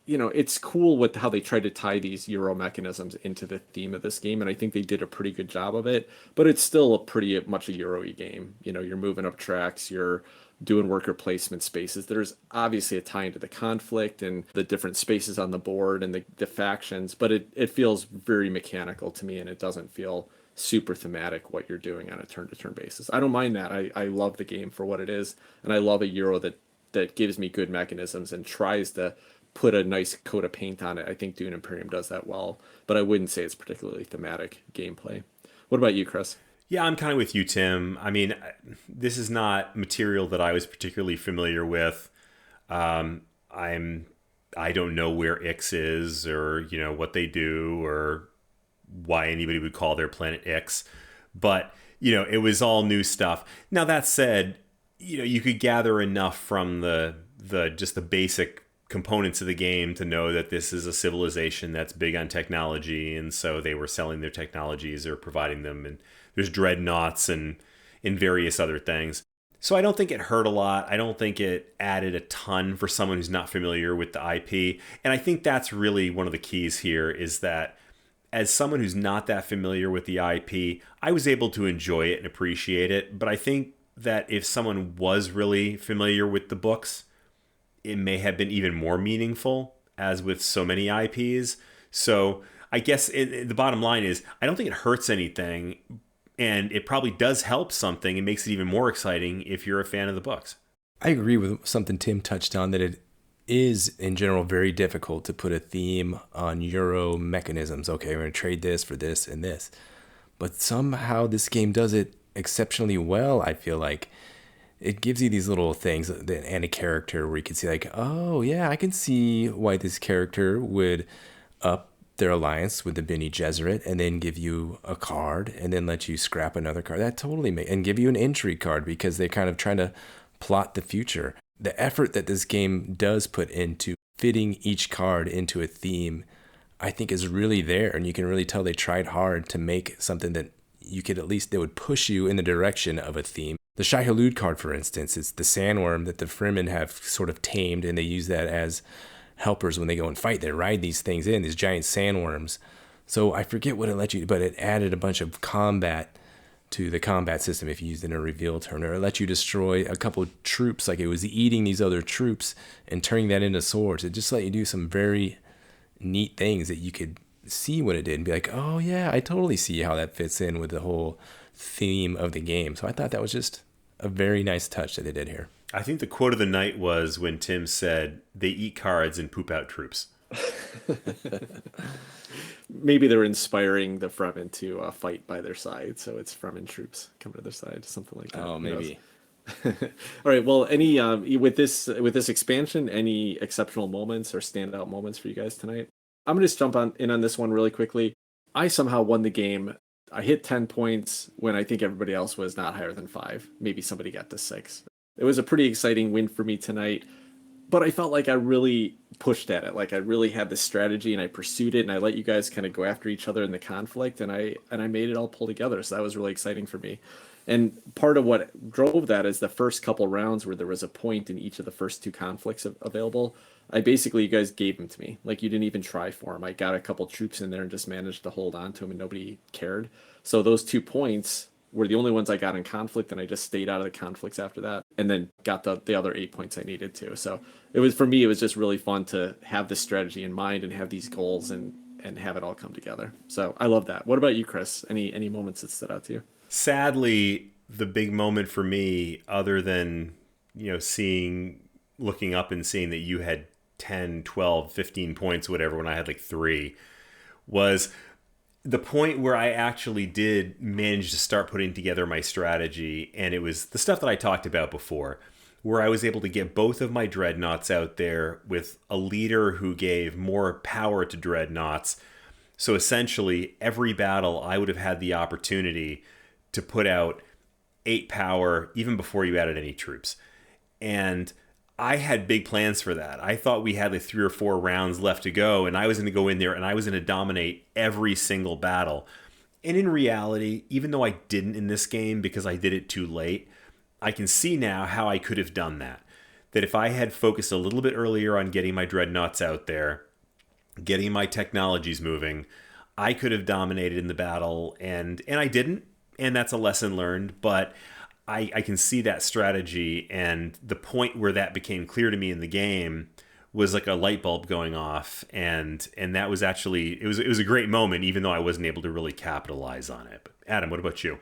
it's cool with how they try to tie these Euro mechanisms into the theme of this game, and I think they did a pretty good job of it. But it's still a pretty much a Euro-y game. You're moving up tracks, you're doing worker placement spaces. There's obviously a tie into the conflict and the different spaces on the board and the factions, but it feels very mechanical to me, and it doesn't feel super thematic what you're doing on a turn-to-turn basis. I don't mind that. I love the game for what it is, and I love a Euro that gives me good mechanisms and tries to put a nice coat of paint on it. I think Dune Imperium does that well, but I wouldn't say it's particularly thematic gameplay. What about you, Chris? Yeah, I'm kind of with you, Tim. I mean, this is not material that I was particularly familiar with. Um, I don't know where Ix is, or what they do, or why anybody would call their planet Ix. But it was all new stuff. Now that said, you could gather enough from the just the basic components of the game to know that this is a civilization that's big on technology, and so they were selling their technologies or providing them, and there's dreadnoughts and various other things. So I don't think it hurt a lot. I don't think it added a ton for someone who's not familiar with the IP. And I think that's really one of the keys here, is that as someone who's not that familiar with the IP, I was able to enjoy it and appreciate it. But I think that if someone was really familiar with the books, it may have been even more meaningful, as with so many IPs. So I guess the bottom line is, I don't think it hurts anything, and it probably does help something and makes it even more exciting if you're a fan of the books. I agree with something Tim touched on, that it is in general very difficult to put a theme on Euro mechanisms. Okay, we're going to trade this for this and this. But somehow this game does it exceptionally well, I feel like. It gives you these little things and a character where you can see like, oh yeah, I can see why this character would up their alliance with the Bene Gesserit and then give you a card and then let you scrap another card. That totally and give you an entry card because they're kind of trying to plot the future. The effort that this game does put into fitting each card into a theme, I think is really there, and you can really tell they tried hard to make something that you could at least, they would push you in the direction of a theme. The Shai-Hulud card, for instance, it's the sandworm that the Fremen have sort of tamed, and they use that as helpers when they go and fight. They ride these things in, these giant sandworms. So I forget what it let you, but it added a bunch of combat to the combat system if you used it in a reveal turn, or it let you destroy a couple of troops, like it was eating these other troops and turning that into swords. It just let you do some very neat things that you could see what it did and be like, oh yeah, I totally see how that fits in with the whole theme of the game. So I thought that was just a very nice touch that they did here. I think the quote of the night was when Tim said, they eat cards and poop out troops. Maybe they're inspiring the Fremen to fight by their side, so it's Fremen troops coming to their side, something like that. Oh, maybe. All right. Well, any with this expansion, any exceptional moments or standout moments for you guys tonight? I'm gonna just jump on this one really quickly. I somehow won the game. I hit 10 points when I think everybody else was not higher than 5. Maybe somebody got to 6. It was a pretty exciting win for me tonight. but I felt like I really pushed at it. Like I really had this strategy and I pursued it and I let you guys kind of go after each other in the conflict and I made it all pull together. So that was really exciting for me. And part of what drove that is the first couple rounds where there was a point in each of the first two conflicts available. I basically, you guys gave them to me. Like you didn't even try for them. I got a couple troops in there and just managed to hold on to them and nobody cared. So those 2 points were the only ones I got in conflict, and I just stayed out of the conflicts after that, and then got the other 8 points I needed to. So it was, for me, it was just really fun to have this strategy in mind and have these goals and have it all come together. So I love that. What about you, Chris? Any moments that stood out to you? Sadly, the big moment for me, other than, looking up and seeing that you had 10, 12, 15 points, whatever, when I had like 3, was the point where I actually did manage to start putting together my strategy. And it was the stuff that I talked about before, where I was able to get both of my dreadnoughts out there with a leader who gave more power to dreadnoughts. So essentially, every battle, I would have had the opportunity to put out 8 power even before you added any troops. And I had big plans for that. I thought we had like 3 or 4 rounds left to go, and I was going to go in there and I was going to dominate every single battle. And in reality, even though I didn't in this game because I did it too late, I can see now how I could have done that. That if I had focused a little bit earlier on getting my dreadnoughts out there, getting my technologies moving, I could have dominated in the battle, and I didn't, and that's a lesson learned, but I can see that strategy, and the point where that became clear to me in the game was like a light bulb going off, and that was actually, it was a great moment, even though I wasn't able to really capitalize on it. But Adam, what about you?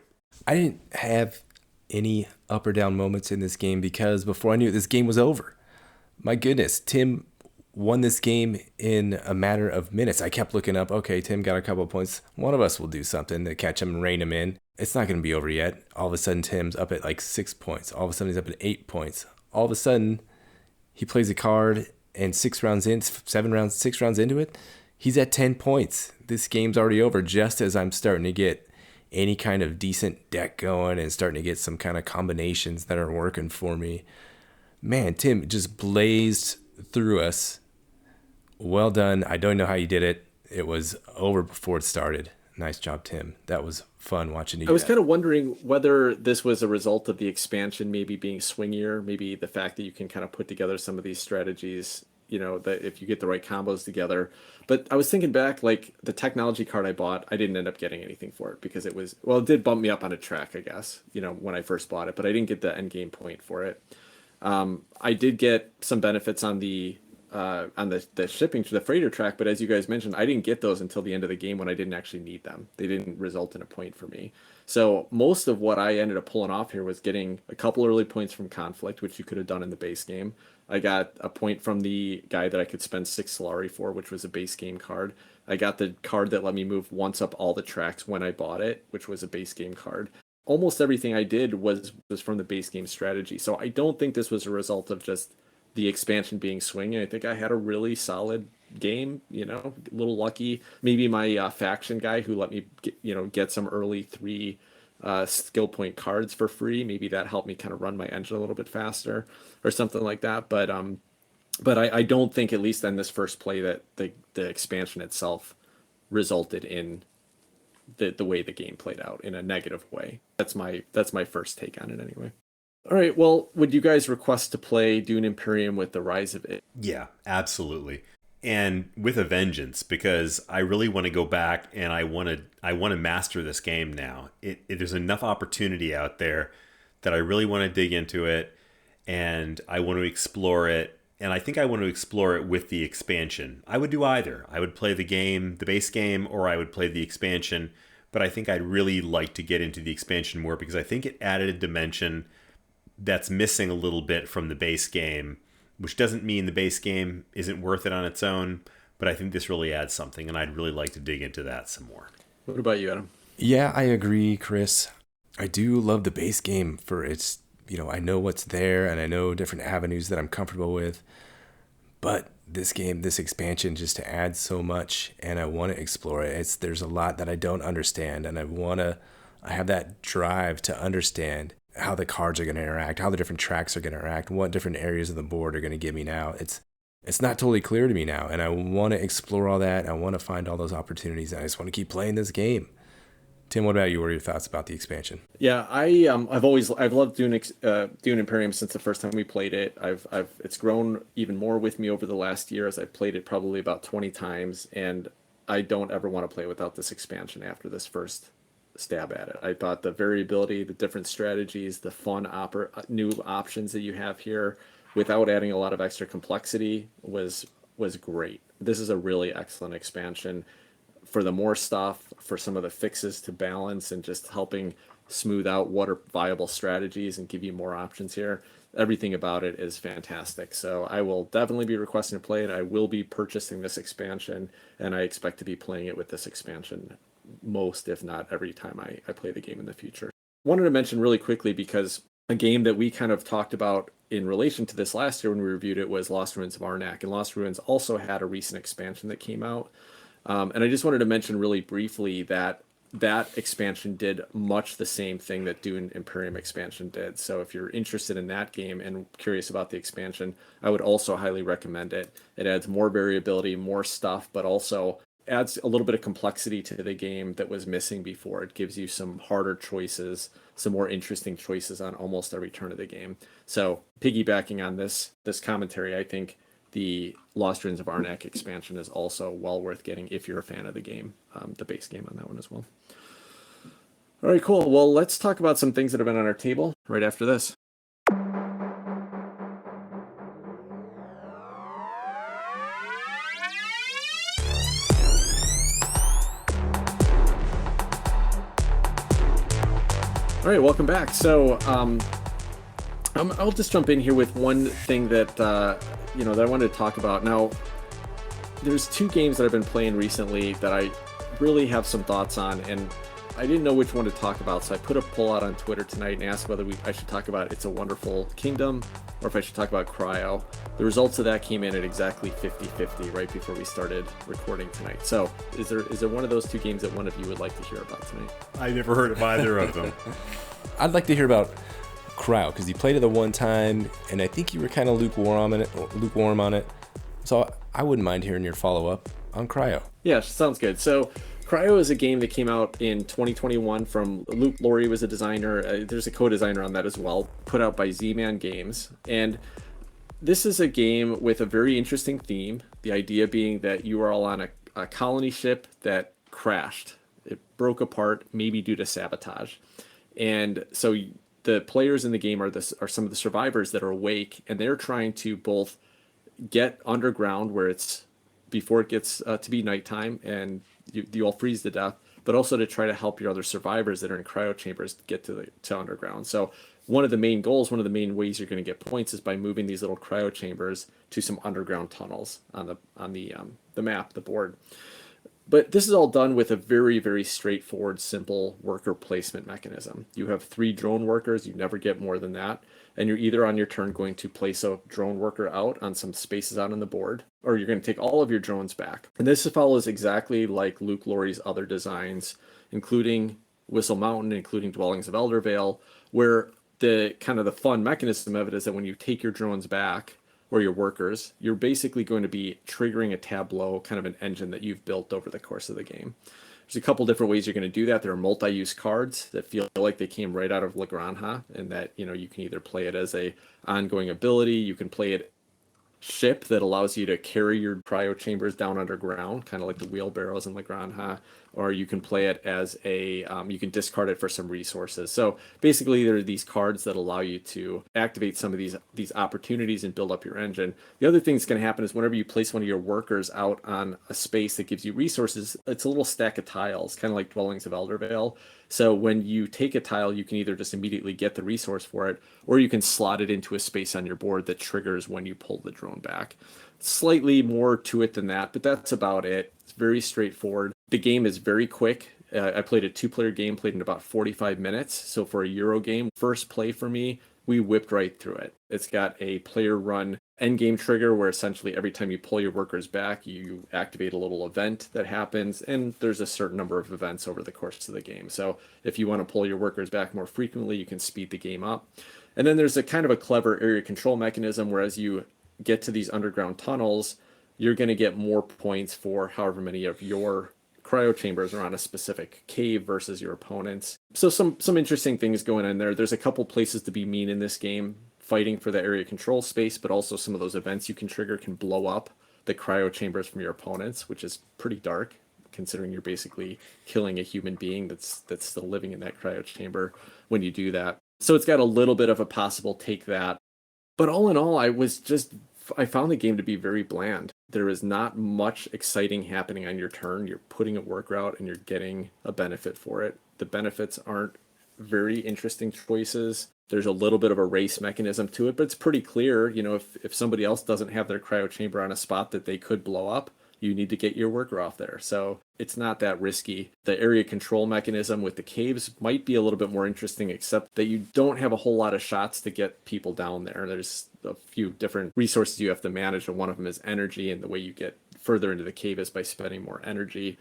I didn't have any up or down moments in this game because before I knew it, this game was over. My goodness, Tim won this game in a matter of minutes. I kept looking up, okay, Tim got a couple of points. One of us will do something to catch him and rein him in. It's not going to be over yet. All of a sudden, Tim's up at like 6 points. All of a sudden, he's up at 8 points. All of a sudden, he plays a card and 6 rounds into it, he's at 10 points. This game's already over just as I'm starting to get any kind of decent deck going and starting to get some kind of combinations that are working for me. Man, Tim just blazed through us. Well done. I don't know how you did it. It was over before it started. Nice job, Tim. That was fun watching you. I was kind of wondering whether this was a result of the expansion maybe being swingier, maybe the fact that you can kind of put together some of these strategies, that if you get the right combos together. But I was thinking back, like the technology card I bought, I didn't end up getting anything for it because it did bump me up on a track, I guess, when I first bought it, but I didn't get the end game point for it. I did get some benefits on the shipping to the freighter track, but as you guys mentioned, I didn't get those until the end of the game when I didn't actually need them. They didn't result in a point for me. So most of what I ended up pulling off here was getting a couple early points from conflict, which you could have done in the base game. I got a point from the guy that I could spend 6 Solari for, which was a base game card. I got the card that let me move once up all the tracks when I bought it, which was a base game card. Almost everything I did was from the base game strategy. So I don't think this was a result of just the expansion being swinging. I think I had a really solid game, a little lucky. Maybe my faction guy who let me get some early 3 skill point cards for free. Maybe that helped me kind of run my engine a little bit faster or something like that. But I don't think, at least in this first play, that the expansion itself resulted in the way the game played out in a negative way. That's my first take on it anyway. All right, well, would you guys request to play Dune Imperium with the Rise of It? Yeah, absolutely. And with a vengeance, because I really want to go back and I want to master this game now. There's enough opportunity out there that I really want to dig into it, and I want to explore it. And I think I want to explore it with the expansion. I would do either. I would play the base game, or I would play the expansion. But I think I'd really like to get into the expansion more because I think it added a dimension that's missing a little bit from the base game, which doesn't mean the base game isn't worth it on its own, but I think this really adds something, and I'd really like to dig into that some more. What about you, Adam? Yeah, I agree, Chris. I do love the base game for its, I know what's there, and I know different avenues that I'm comfortable with, but this expansion just adds so much, and I want to explore it. There's a lot that I don't understand, and I have that drive to understand. how the cards are going to interact, how the different tracks are going to interact, what different areas of the board are going to give me now. It's not totally clear to me now, and I want to explore all that. I want to find all those opportunities, and I just want to keep playing this game. Tim, what about you? What are your thoughts about the expansion? Yeah, I've loved Dune Imperium since the first time we played it. It's grown even more with me over the last year as I've played it probably about 20 times, and I don't ever want to play without this expansion after this first stab at it. I thought the variability, the different strategies, the new options that you have here without adding a lot of extra complexity was great. This is a really excellent expansion for the more stuff, for some of the fixes to balance and just helping smooth out what are viable strategies and give you more options here. Everything about it is fantastic. So I will definitely be requesting to play it. I will be purchasing this expansion, and I expect to be playing it with this expansion most, if not every time I play the game in the future. Wanted to mention really quickly, because a game that we kind of talked about in relation to this last year when we reviewed it was Lost Ruins of Arnak, and Lost Ruins also had a recent expansion that came out. And I just wanted to mention really briefly that that expansion did much the same thing that Dune Imperium expansion did. So if you're interested in that game and curious about the expansion, I would also highly recommend it. It adds more variability, more stuff, but also adds a little bit of complexity to the game that was missing before. It gives you some harder choices, some more interesting choices on almost every turn of the game. So piggybacking on this commentary, I think the Lost Ruins of Arnak expansion is also well worth getting if you're a fan of the game, the base game on that one as well. All right, cool. Well, let's talk about some things that have been on our table right after this. All right, welcome back. So I'll just jump in here with one thing that that I wanted to talk about. Now, there's two games that I've been playing recently that I really have some thoughts on, and I didn't know which one to talk about, so I put a poll out on Twitter tonight and asked whether I should talk about It's a Wonderful Kingdom or if I should talk about Cryo. The results of that came in at exactly 50-50 right before we started recording tonight. So is there one of those two games that one of you would like to hear about tonight? I never heard of either of them. I'd like to hear about Cryo, because you played it the one time, and I think you were kind of lukewarm on it. So I wouldn't mind hearing your follow-up on Cryo. Yeah, sounds good. So Cryo is a game that came out in 2021 from Luke Laurie was a designer. There's a co-designer on that as well, put out by Z-Man Games. And this is a game with a very interesting theme. The idea being that you are all on a colony ship that crashed. It broke apart, maybe due to sabotage. And so the players in the game are some of the survivors that are awake, and they're trying to both get underground where it's before it gets to be nighttime and you all freeze to death, but also to try to help your other survivors that are in cryo chambers get to underground. So one of the main goals, one of the main ways you're going to get points is by moving these little cryo chambers to some underground tunnels on the map, the board. But this is all done with a very, very straightforward, simple worker placement mechanism. You have 3 drone workers. You never get more than that. And you're either on your turn going to place a drone worker out on some spaces out on the board, or you're going to take all of your drones back. And this follows exactly like Luke Laurie's other designs, including Whistle Mountain, including Dwellings of Eldervale, where the kind of the fun mechanism of it is that when you take your drones back, or your workers, you're basically going to be triggering a tableau, kind of an engine that you've built over the course of the game. There's a couple different ways you're going to do that. There are multi-use cards that feel like they came right out of La Granja, and that you can either play it as a ongoing ability, you can play it ship that allows you to carry your cryo chambers down underground, kind of like the wheelbarrows in La Granja, or you can play it as you can discard it for some resources. So basically there are these cards that allow you to activate some of these opportunities and build up your engine. The other thing that's going to happen is whenever you place one of your workers out on a space that gives you resources, it's a little stack of tiles, kind of like Dwellings of Eldervale. So when you take a tile, you can either just immediately get the resource for it, or you can slot it into a space on your board that triggers when you pull the drone back. Slightly more to it than that, but that's about it. It's very straightforward. The game is very quick. I played a 2-player game, played in about 45 minutes. So for a Euro game, first play for me, we whipped right through it. It's got a player run end game trigger where essentially every time you pull your workers back, you activate a little event that happens, and there's a certain number of events over the course of the game. So if you want to pull your workers back more frequently, you can speed the game up. And then there's a kind of a clever area control mechanism where as you get to these underground tunnels, you're going to get more points for however many of your cryo chambers are on a specific cave versus your opponents. So some interesting things going on there. There's a couple places to be mean in this game, fighting for the area control space, but also some of those events you can trigger can blow up the cryo chambers from your opponents, which is pretty dark considering you're basically killing a human being that's still living in that cryo chamber when you do that. So it's got a little bit of a possible take that. But all in all, I found the game to be very bland. There is not much exciting happening on your turn. You're putting a work route and you're getting a benefit for it. The benefits aren't very interesting choices. There's a little bit of a race mechanism to it, but it's pretty clear, if somebody else doesn't have their cryo chamber on a spot that they could blow up, you need to get your worker off there. So it's not that risky. The area control mechanism with the caves might be a little bit more interesting, except that you don't have a whole lot of shots to get people down there. There's a few different resources you have to manage, and one of them is energy, and the way you get further into the cave is by spending more energy.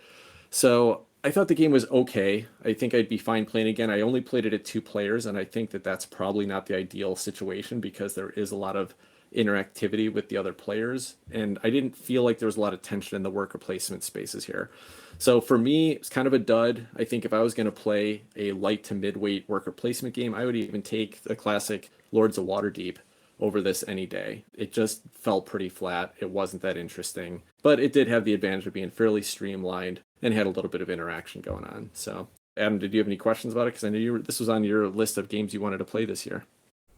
So I thought the game was okay. I think I'd be fine playing again. I only played it at 2 players, and I think that that's probably not the ideal situation because there is a lot of interactivity with the other players, and I didn't feel like there was a lot of tension in the worker placement spaces here. So for me, it's kind of a dud. I think if I was going to play a light to midweight worker placement game, I would even take the classic Lords of Waterdeep over this any day. It just felt pretty flat. It wasn't that interesting, but it did have the advantage of being fairly streamlined and had a little bit of interaction going on. So Adam, did you have any questions about it? Because I knew this was on your list of games you wanted to play this year.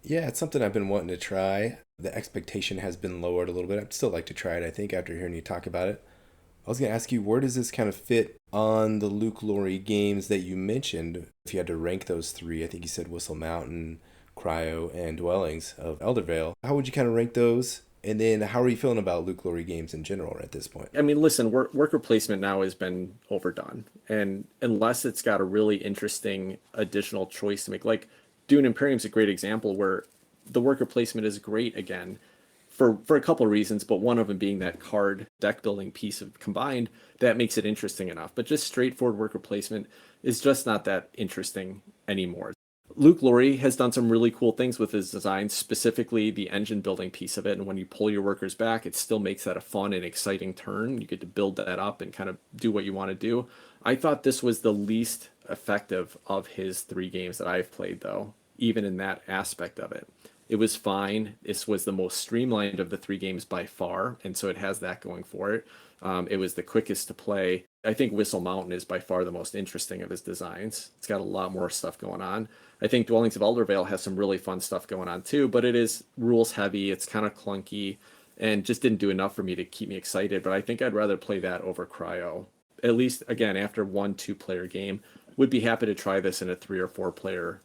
Yeah, it's something I've been wanting to try. The expectation has been lowered a little bit. I'd still like to try it, I think, after hearing you talk about it. I was going to ask you, where does this kind of fit on the Luke Laurie games that you mentioned? If you had to rank those 3, I think you said Whistle Mountain, Cryo, and Dwellings of Eldervale. How would you kind of rank those? And then how are you feeling about Luke Laurie games in general at this point? I mean, listen, worker placement now has been overdone. And unless it's got a really interesting additional choice to make, like Dune Imperium's a great example where the worker placement is great again for a couple of reasons, but one of them being that card deck building piece of combined that makes it interesting enough. But just straightforward worker placement is just not that interesting anymore. Luke Laurie has done some really cool things with his design, specifically the engine building piece of it. And when you pull your workers back, it still makes that a fun and exciting turn. You get to build that up and kind of do what you want to do. I thought this was the least effective of his 3 games that I've played, though, even in that aspect of it. It was fine. This was the most streamlined of the 3 games by far, and so it has that going for it. It was the quickest to play. I think Whistle Mountain is by far the most interesting of his designs. It's got a lot more stuff going on. I think Dwellings of Eldervale has some really fun stuff going on too, but it is rules heavy. It's kind of clunky and just didn't do enough for me to keep me excited. But I think I'd rather play that over Cryo. At least, again, after 1-2 player game. Would be happy to try this in a 3 or 4 player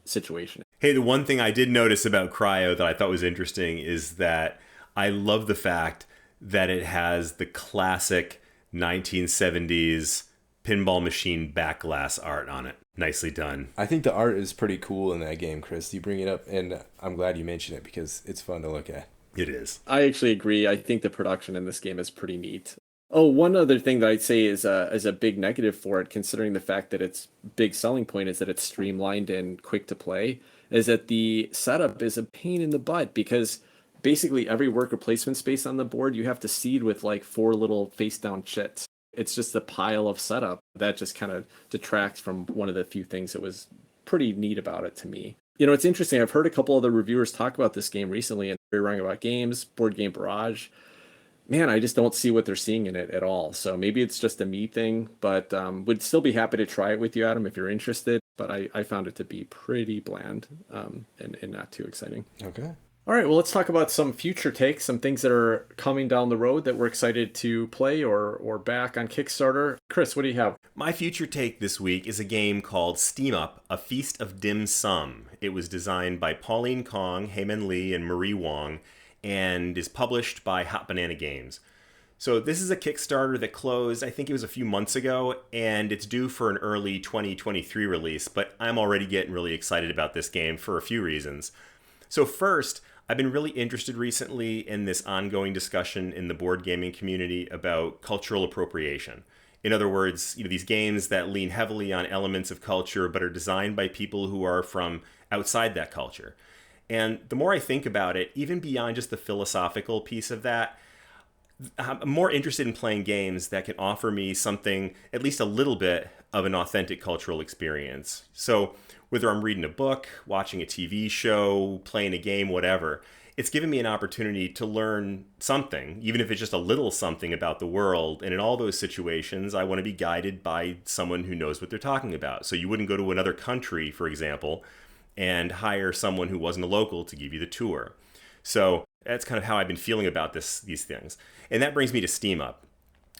situation. Hey, the one thing I did notice about Cryo that I thought was interesting is that I love the fact that it has the classic 1970s pinball machine back glass art on it. Nicely done. I think the art is pretty cool in that game, Chris. You bring it up, and I'm glad you mentioned it because it's fun to look at. It is. I actually agree. I think the production in this game is pretty neat. Oh, one other thing that I'd say is a big negative for it, considering the fact that its big selling point is that it's streamlined and quick to play, is that the setup is a pain in the butt because basically every worker placement space on the board you have to seed with like 4 little face down chits. It's just a pile of setup that just kind of detracts from one of the few things that was pretty neat about it to me. It's interesting. I've heard a couple other reviewers talk about this game recently, and Very Wrong About Games, Board Game Barrage. Man, I just don't see what they're seeing in it at all. So maybe it's just a me thing, but would still be happy to try it with you, Adam, if you're interested. But I found it to be pretty bland and not too exciting. Okay. All right, well, let's talk about some future takes, some things that are coming down the road that we're excited to play or back on Kickstarter. Chris, what do you have? My future take this week is a game called Steam Up, A Feast of Dim Sum. It was designed by Pauline Kong, Heyman Lee, and Marie Wong, and is published by Hot Banana Games. So this is a Kickstarter that closed, I think it was a few months ago, and it's due for an early 2023 release, but I'm already getting really excited about this game for a few reasons. So first, I've been really interested recently in this ongoing discussion in the board gaming community about cultural appropriation. In other words, these games that lean heavily on elements of culture but are designed by people who are from outside that culture. And the more I think about it, even beyond just the philosophical piece of that, I'm more interested in playing games that can offer me something, at least a little bit of an authentic cultural experience. So whether I'm reading a book, watching a TV show, playing a game, whatever, it's given me an opportunity to learn something, even if it's just a little something about the world. And in all those situations, I want to be guided by someone who knows what they're talking about. So you wouldn't go to another country, for example, and hire someone who wasn't a local to give you the tour. So that's kind of how I've been feeling about these things. And that brings me to Steam Up.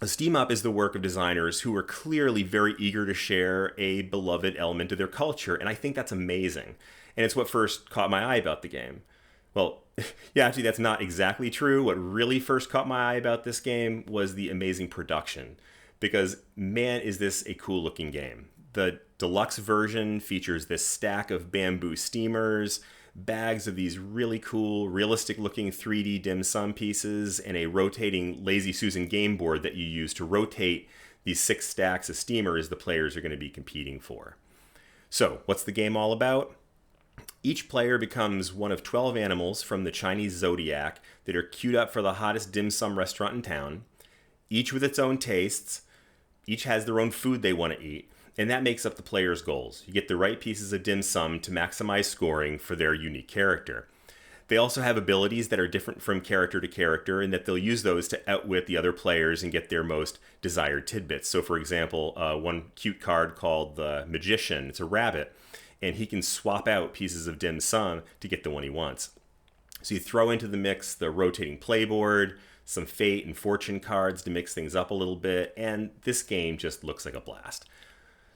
Steam Up is the work of designers who are clearly very eager to share a beloved element of their culture, and I think that's amazing. And it's what first caught my eye about the game. Well, yeah, actually, that's not exactly true. What really first caught my eye about this game was the amazing production, because man, is this a cool-looking game. The deluxe version features this stack of bamboo steamers, bags of these really cool, realistic-looking 3D dim sum pieces, and a rotating Lazy Susan game board that you use to rotate these 6 stacks of steamers the players are going to be competing for. So, what's the game all about? Each player becomes one of 12 animals from the Chinese zodiac that are queued up for the hottest dim sum restaurant in town, each with its own tastes, each has their own food they want to eat, and that makes up the player's goals. You get the right pieces of dim sum to maximize scoring for their unique character. They also have abilities that are different from character to character, and that they'll use those to outwit the other players and get their most desired tidbits. So for example, one cute card called the Magician, it's a rabbit, and he can swap out pieces of dim sum to get the one he wants. So you throw into the mix the rotating playboard, some fate and fortune cards to mix things up a little bit, and this game just looks like a blast.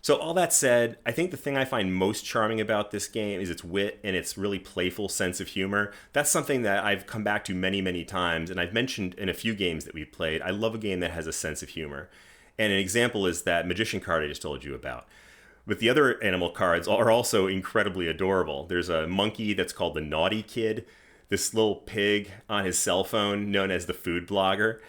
So all that said, I think the thing I find most charming about this game is its wit and its really playful sense of humor. That's something that I've come back to many, many times, and I've mentioned in a few games that we've played. I love a game that has a sense of humor. And an example is that Magician card I just told you about. But the other animal cards are also incredibly adorable. There's a monkey that's called the Naughty Kid, this little pig on his cell phone known as the Food Blogger,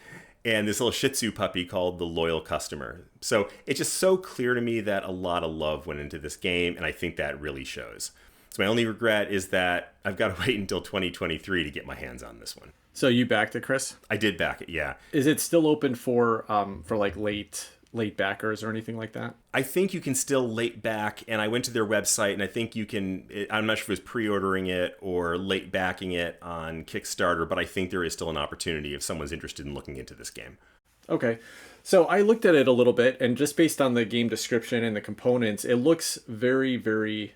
and this little Shih Tzu puppy called the Loyal Customer. So it's just so clear to me that a lot of love went into this game, and I think that really shows. So my only regret is that I've got to wait until 2023 to get my hands on this one. So you backed it, Chris? I did back it, yeah. Is it still open for like late backers or anything like that? I think you can still late back, and I went to their website, and I think you can, I'm not sure if it was pre-ordering it or late backing it on Kickstarter, but I think there is still an opportunity if someone's interested in looking into this game. Okay. So I looked at it a little bit, and just based on the game description and the components, it looks very, very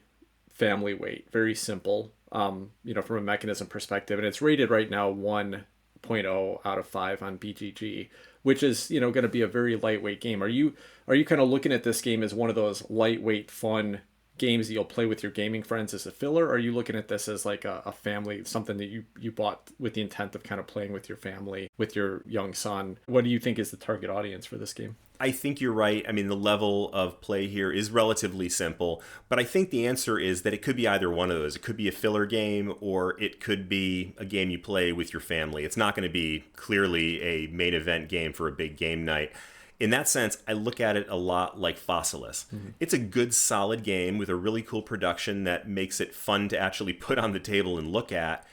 family weight, very simple, from a mechanism perspective. And it's rated right now 1.0 out of 5 on BGG, which is, going to be a very lightweight game. Are you kind of looking at this game as one of those lightweight, fun games that you'll play with your gaming friends as a filler? Or are you looking at this as like a family, something that you bought with the intent of kind of playing with your family, with your young son? What do you think is the target audience for this game? I think you're right. I mean, the level of play here is relatively simple, but I think the answer is that it could be either one of those. It could be a filler game, or it could be a game you play with your family. It's not going to be clearly a main event game for a big game night. In that sense, I look at it a lot like Fossilis. Mm-hmm. It's a good, solid game with a really cool production that makes it fun to actually put on the table and look at.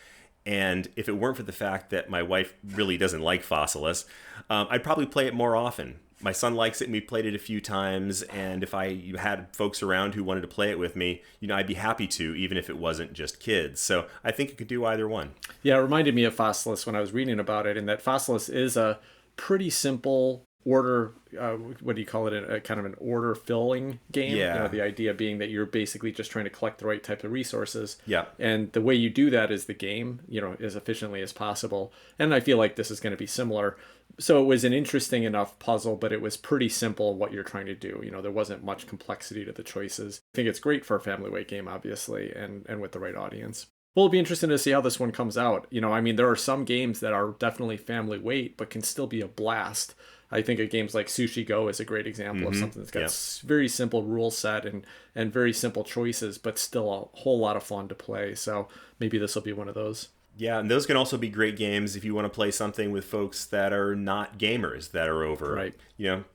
And if it weren't for the fact that my wife really doesn't like Fossilis, I'd probably play it more often. My son likes it, and we played it a few times. And if I had folks around who wanted to play it with me, I'd be happy to, even if it wasn't just kids. So I think it could do either one. Yeah, it reminded me of Fossilis when I was reading about it, and that Fossilis is a pretty simple order, what do you call it, a kind of an order filling game. Yeah. The idea being that you're basically just trying to collect the right type of resources. Yeah. And the way you do that is the game, as efficiently as possible. And I feel like this is going to be similar. So it was an interesting enough puzzle, but it was pretty simple what you're trying to do. There wasn't much complexity to the choices. I think it's great for a family weight game, obviously, and with the right audience. Well, it'll be interesting to see how this one comes out. There are some games that are definitely family weight, but can still be a blast. I think of games like Sushi Go is a great example of something that's got very simple rule set and very simple choices, but still a whole lot of fun to play. So maybe this will be one of those. Yeah, and those can also be great games if you want to play something with folks that are not gamers that are over. Right.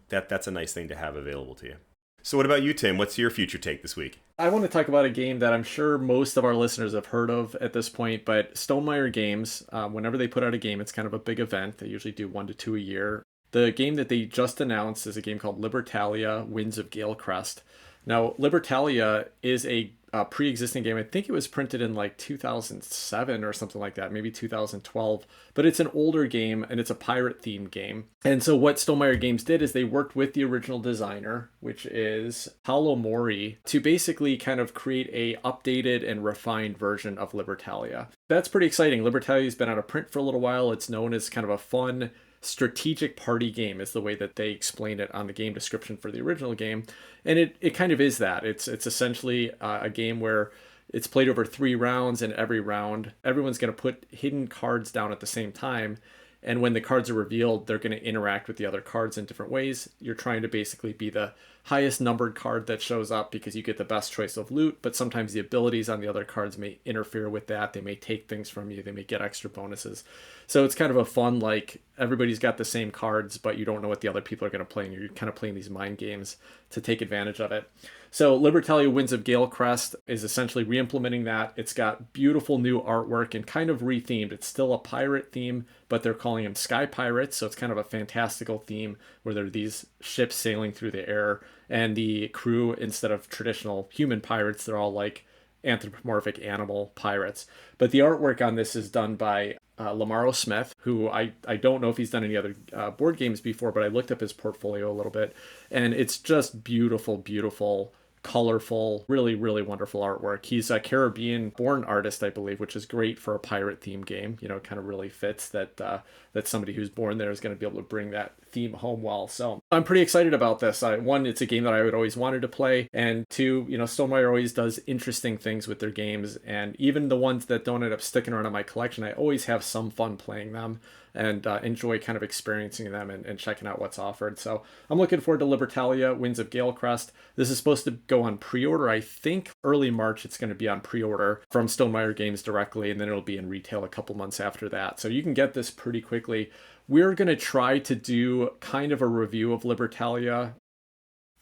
That's a nice thing to have available to you. So what about you, Tim? What's your future take this week? I want to talk about a game that I'm sure most of our listeners have heard of at this point, but Stonemaier Games, whenever they put out a game, it's kind of a big event. They usually do 1 to 2 a year. The game that they just announced is a game called Libertalia Winds of Galecrest. Now, Libertalia is a pre-existing game. I think it was printed in like 2007 or something like that, maybe 2012. But it's an older game and it's a pirate-themed game. And so what Stonemaier Games did is they worked with the original designer, which is Paolo Mori, to basically kind of create a updated and refined version of Libertalia. That's pretty exciting. Libertalia's been out of print for a little while. It's known as kind of a fun strategic party game is the way that they explained it on the game description for the original game, and it kind of is that. It's essentially a game where it's played over 3 rounds, and every round everyone's going to put hidden cards down at the same time, and when the cards are revealed, they're going to interact with the other cards in different ways. You're trying to basically be the highest numbered card that shows up because you get the best choice of loot, but sometimes the abilities on the other cards may interfere with that. They may take things from you. They may get extra bonuses. So it's kind of a fun, like, everybody's got the same cards, but you don't know what the other people are going to play, and you're kind of playing these mind games to take advantage of it. So Libertalia Winds of Galecrest is essentially re-implementing that. It's got beautiful new artwork and kind of rethemed. It's still a pirate theme, but they're calling them sky pirates, so it's kind of a fantastical theme where there are these ships sailing through the air, and the crew, instead of traditional human pirates, they're all like anthropomorphic animal pirates. But the artwork on this is done by Lamaro Smith, who I don't know if he's done any other board games before, but I looked up his portfolio a little bit, and it's just beautiful, beautiful, colorful, really, really wonderful artwork. He's a Caribbean-born artist, I believe, which is great for a pirate-themed game. You know, it kind of really fits that that somebody who's born there is going to be able to bring that theme home well. So I'm pretty excited about this. One, it's a game that I would always wanted to play, and two, Stonemaier always does interesting things with their games, and even the ones that don't end up sticking around in my collection, I always have some fun playing them and enjoy kind of experiencing them and checking out what's offered. So I'm looking forward to Libertalia, Winds of Galecrest. This is supposed to go on pre-order. I think early March it's going to be on pre-order from Stonemaier Games directly, and then it'll be in retail a couple months after that. So you can get this pretty quickly. We're going to try to do kind of a review of Libertalia.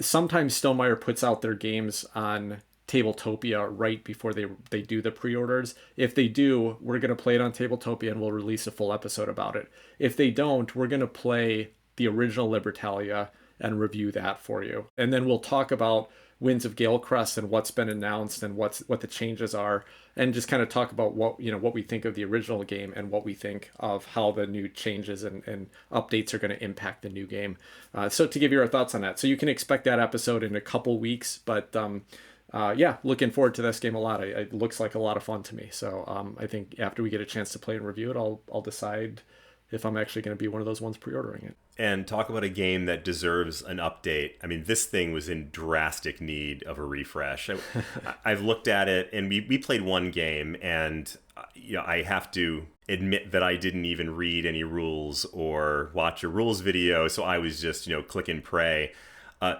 Sometimes Stonemaier puts out their games on Tabletopia right before they do the pre-orders. If they do, we're going to play it on Tabletopia and we'll release a full episode about it. If they don't, we're going to play the original Libertalia and review that for you. And then we'll talk about Winds of Galecrest and what's been announced and what the changes are, and just kind of talk about what we think of the original game and what we think of how the new changes and updates are going to impact the new game. So to give you our thoughts on that. So you can expect that episode in a couple weeks, but yeah, looking forward to this game a lot. It looks like a lot of fun to me. So I think after we get a chance to play and review it, I'll decide if I'm actually going to be one of those ones pre-ordering it. And talk about a game that deserves an update. I mean, this thing was in drastic need of a refresh. I've looked at it, and we played one game, and I have to admit that I didn't even read any rules or watch a rules video, so I was just, click and pray.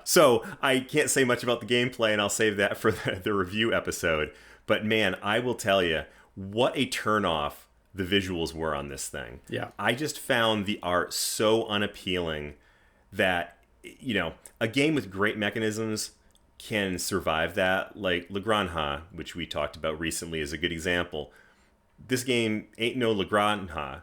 So I can't say much about the gameplay, and I'll save that for the review episode. But man, I will tell you, what a turnoff the visuals were on this thing. Yeah. I just found the art so unappealing that, a game with great mechanisms can survive that. Like Le Granja, which we talked about recently, is a good example. This game ain't no Le Granja,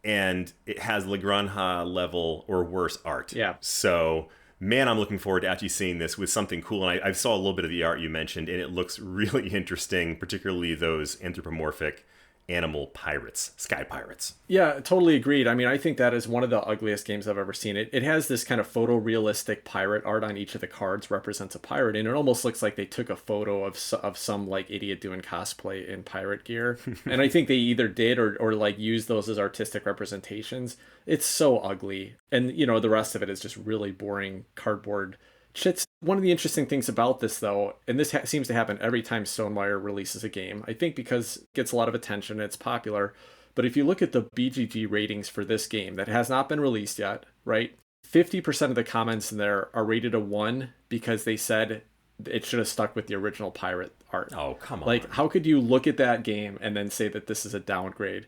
and it has Le Granja level or worse art. Yeah. So man, I'm looking forward to actually seeing this with something cool. And I saw a little bit of the art you mentioned, and it looks really interesting, particularly those anthropomorphic animal pirates, sky pirates. Yeah, totally agreed. I mean, I think that is one of the ugliest games I've ever seen. It has this kind of photorealistic pirate art on each of the cards represents a pirate, and it almost looks like they took a photo of some like idiot doing cosplay in pirate gear. And I think they either did or like used those as artistic representations. It's so ugly. And, the rest of it is just really boring cardboard chits. One of the interesting things about this, though, and this seems to happen every time Stonemaier releases a game, I think because it gets a lot of attention, it's popular, but if you look at the BGG ratings for this game that has not been released yet, right, 50% of the comments in there are rated a 1 because they said it should have stuck with the original pirate art. Oh, come on. Like, how could you look at that game and then say that this is a downgrade?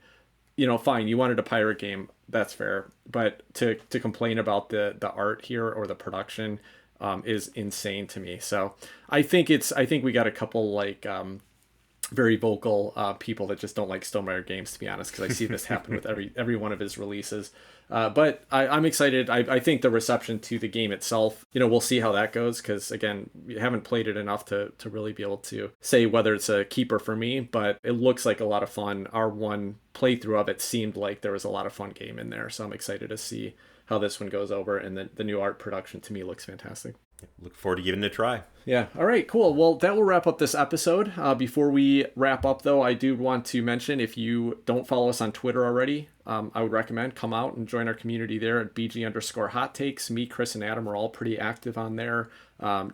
Fine, you wanted a pirate game, that's fair, but to complain about the art here or the production is insane to me. So I think we got a couple like very vocal people that just don't like Stonemaier games, to be honest, because I see this happen with every one of his releases. But I'm excited. I think the reception to the game itself, we'll see how that goes, because again, we haven't played it enough to really be able to say whether it's a keeper for me, but it looks like a lot of fun. Our one playthrough of it seemed like there was a lot of fun game in there, so I'm excited to see how this one goes over, and the new art production to me looks fantastic. Look forward to giving it a try. Yeah. All right, cool. Well, that will wrap up this episode. Before we wrap up, though, I do want to mention, if you don't follow us on Twitter already, I would recommend come out and join our community there at BG_hot takes. Me, Chris, and Adam are all pretty active on there.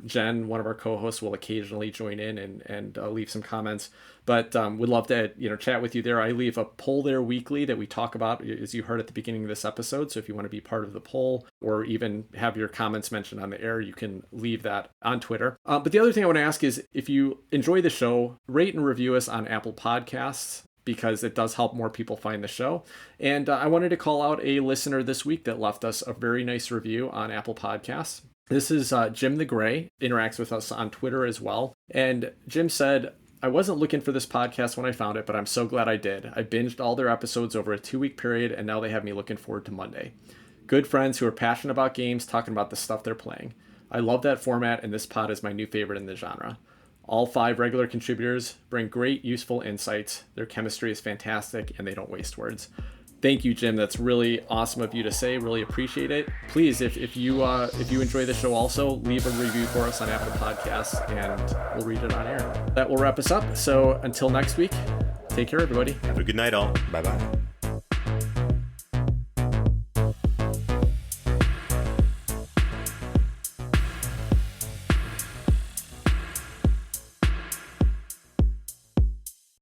Jen, one of our co-hosts, will occasionally join in and leave some comments. But we'd love to chat with you there. I leave a poll there weekly that we talk about, as you heard at the beginning of this episode. So if you want to be part of the poll or even have your comments mentioned on the air, you can leave that on Twitter. But the other thing I want to ask is, if you enjoy the show, rate and review us on Apple Podcasts, because it does help more people find the show. And I wanted to call out a listener this week that left us a very nice review on Apple Podcasts. This is Jim the Gray, interacts with us on Twitter as well. And Jim said, "I wasn't looking for this podcast when I found it, but I'm so glad I did. I binged all their episodes over a 2-week period, and now they have me looking forward to Monday. Good friends who are passionate about games, talking about the stuff they're playing. I love that format, and this pod is my new favorite in the genre. All 5 regular contributors bring great, useful insights. Their chemistry is fantastic, and they don't waste words." Thank you, Jim. That's really awesome of you to say. Really appreciate it. Please, if you enjoy the show also, leave a review for us on Apple Podcasts, and we'll read it on air. That will wrap us up. So until next week, take care, everybody. Have a good night, all. Bye-bye.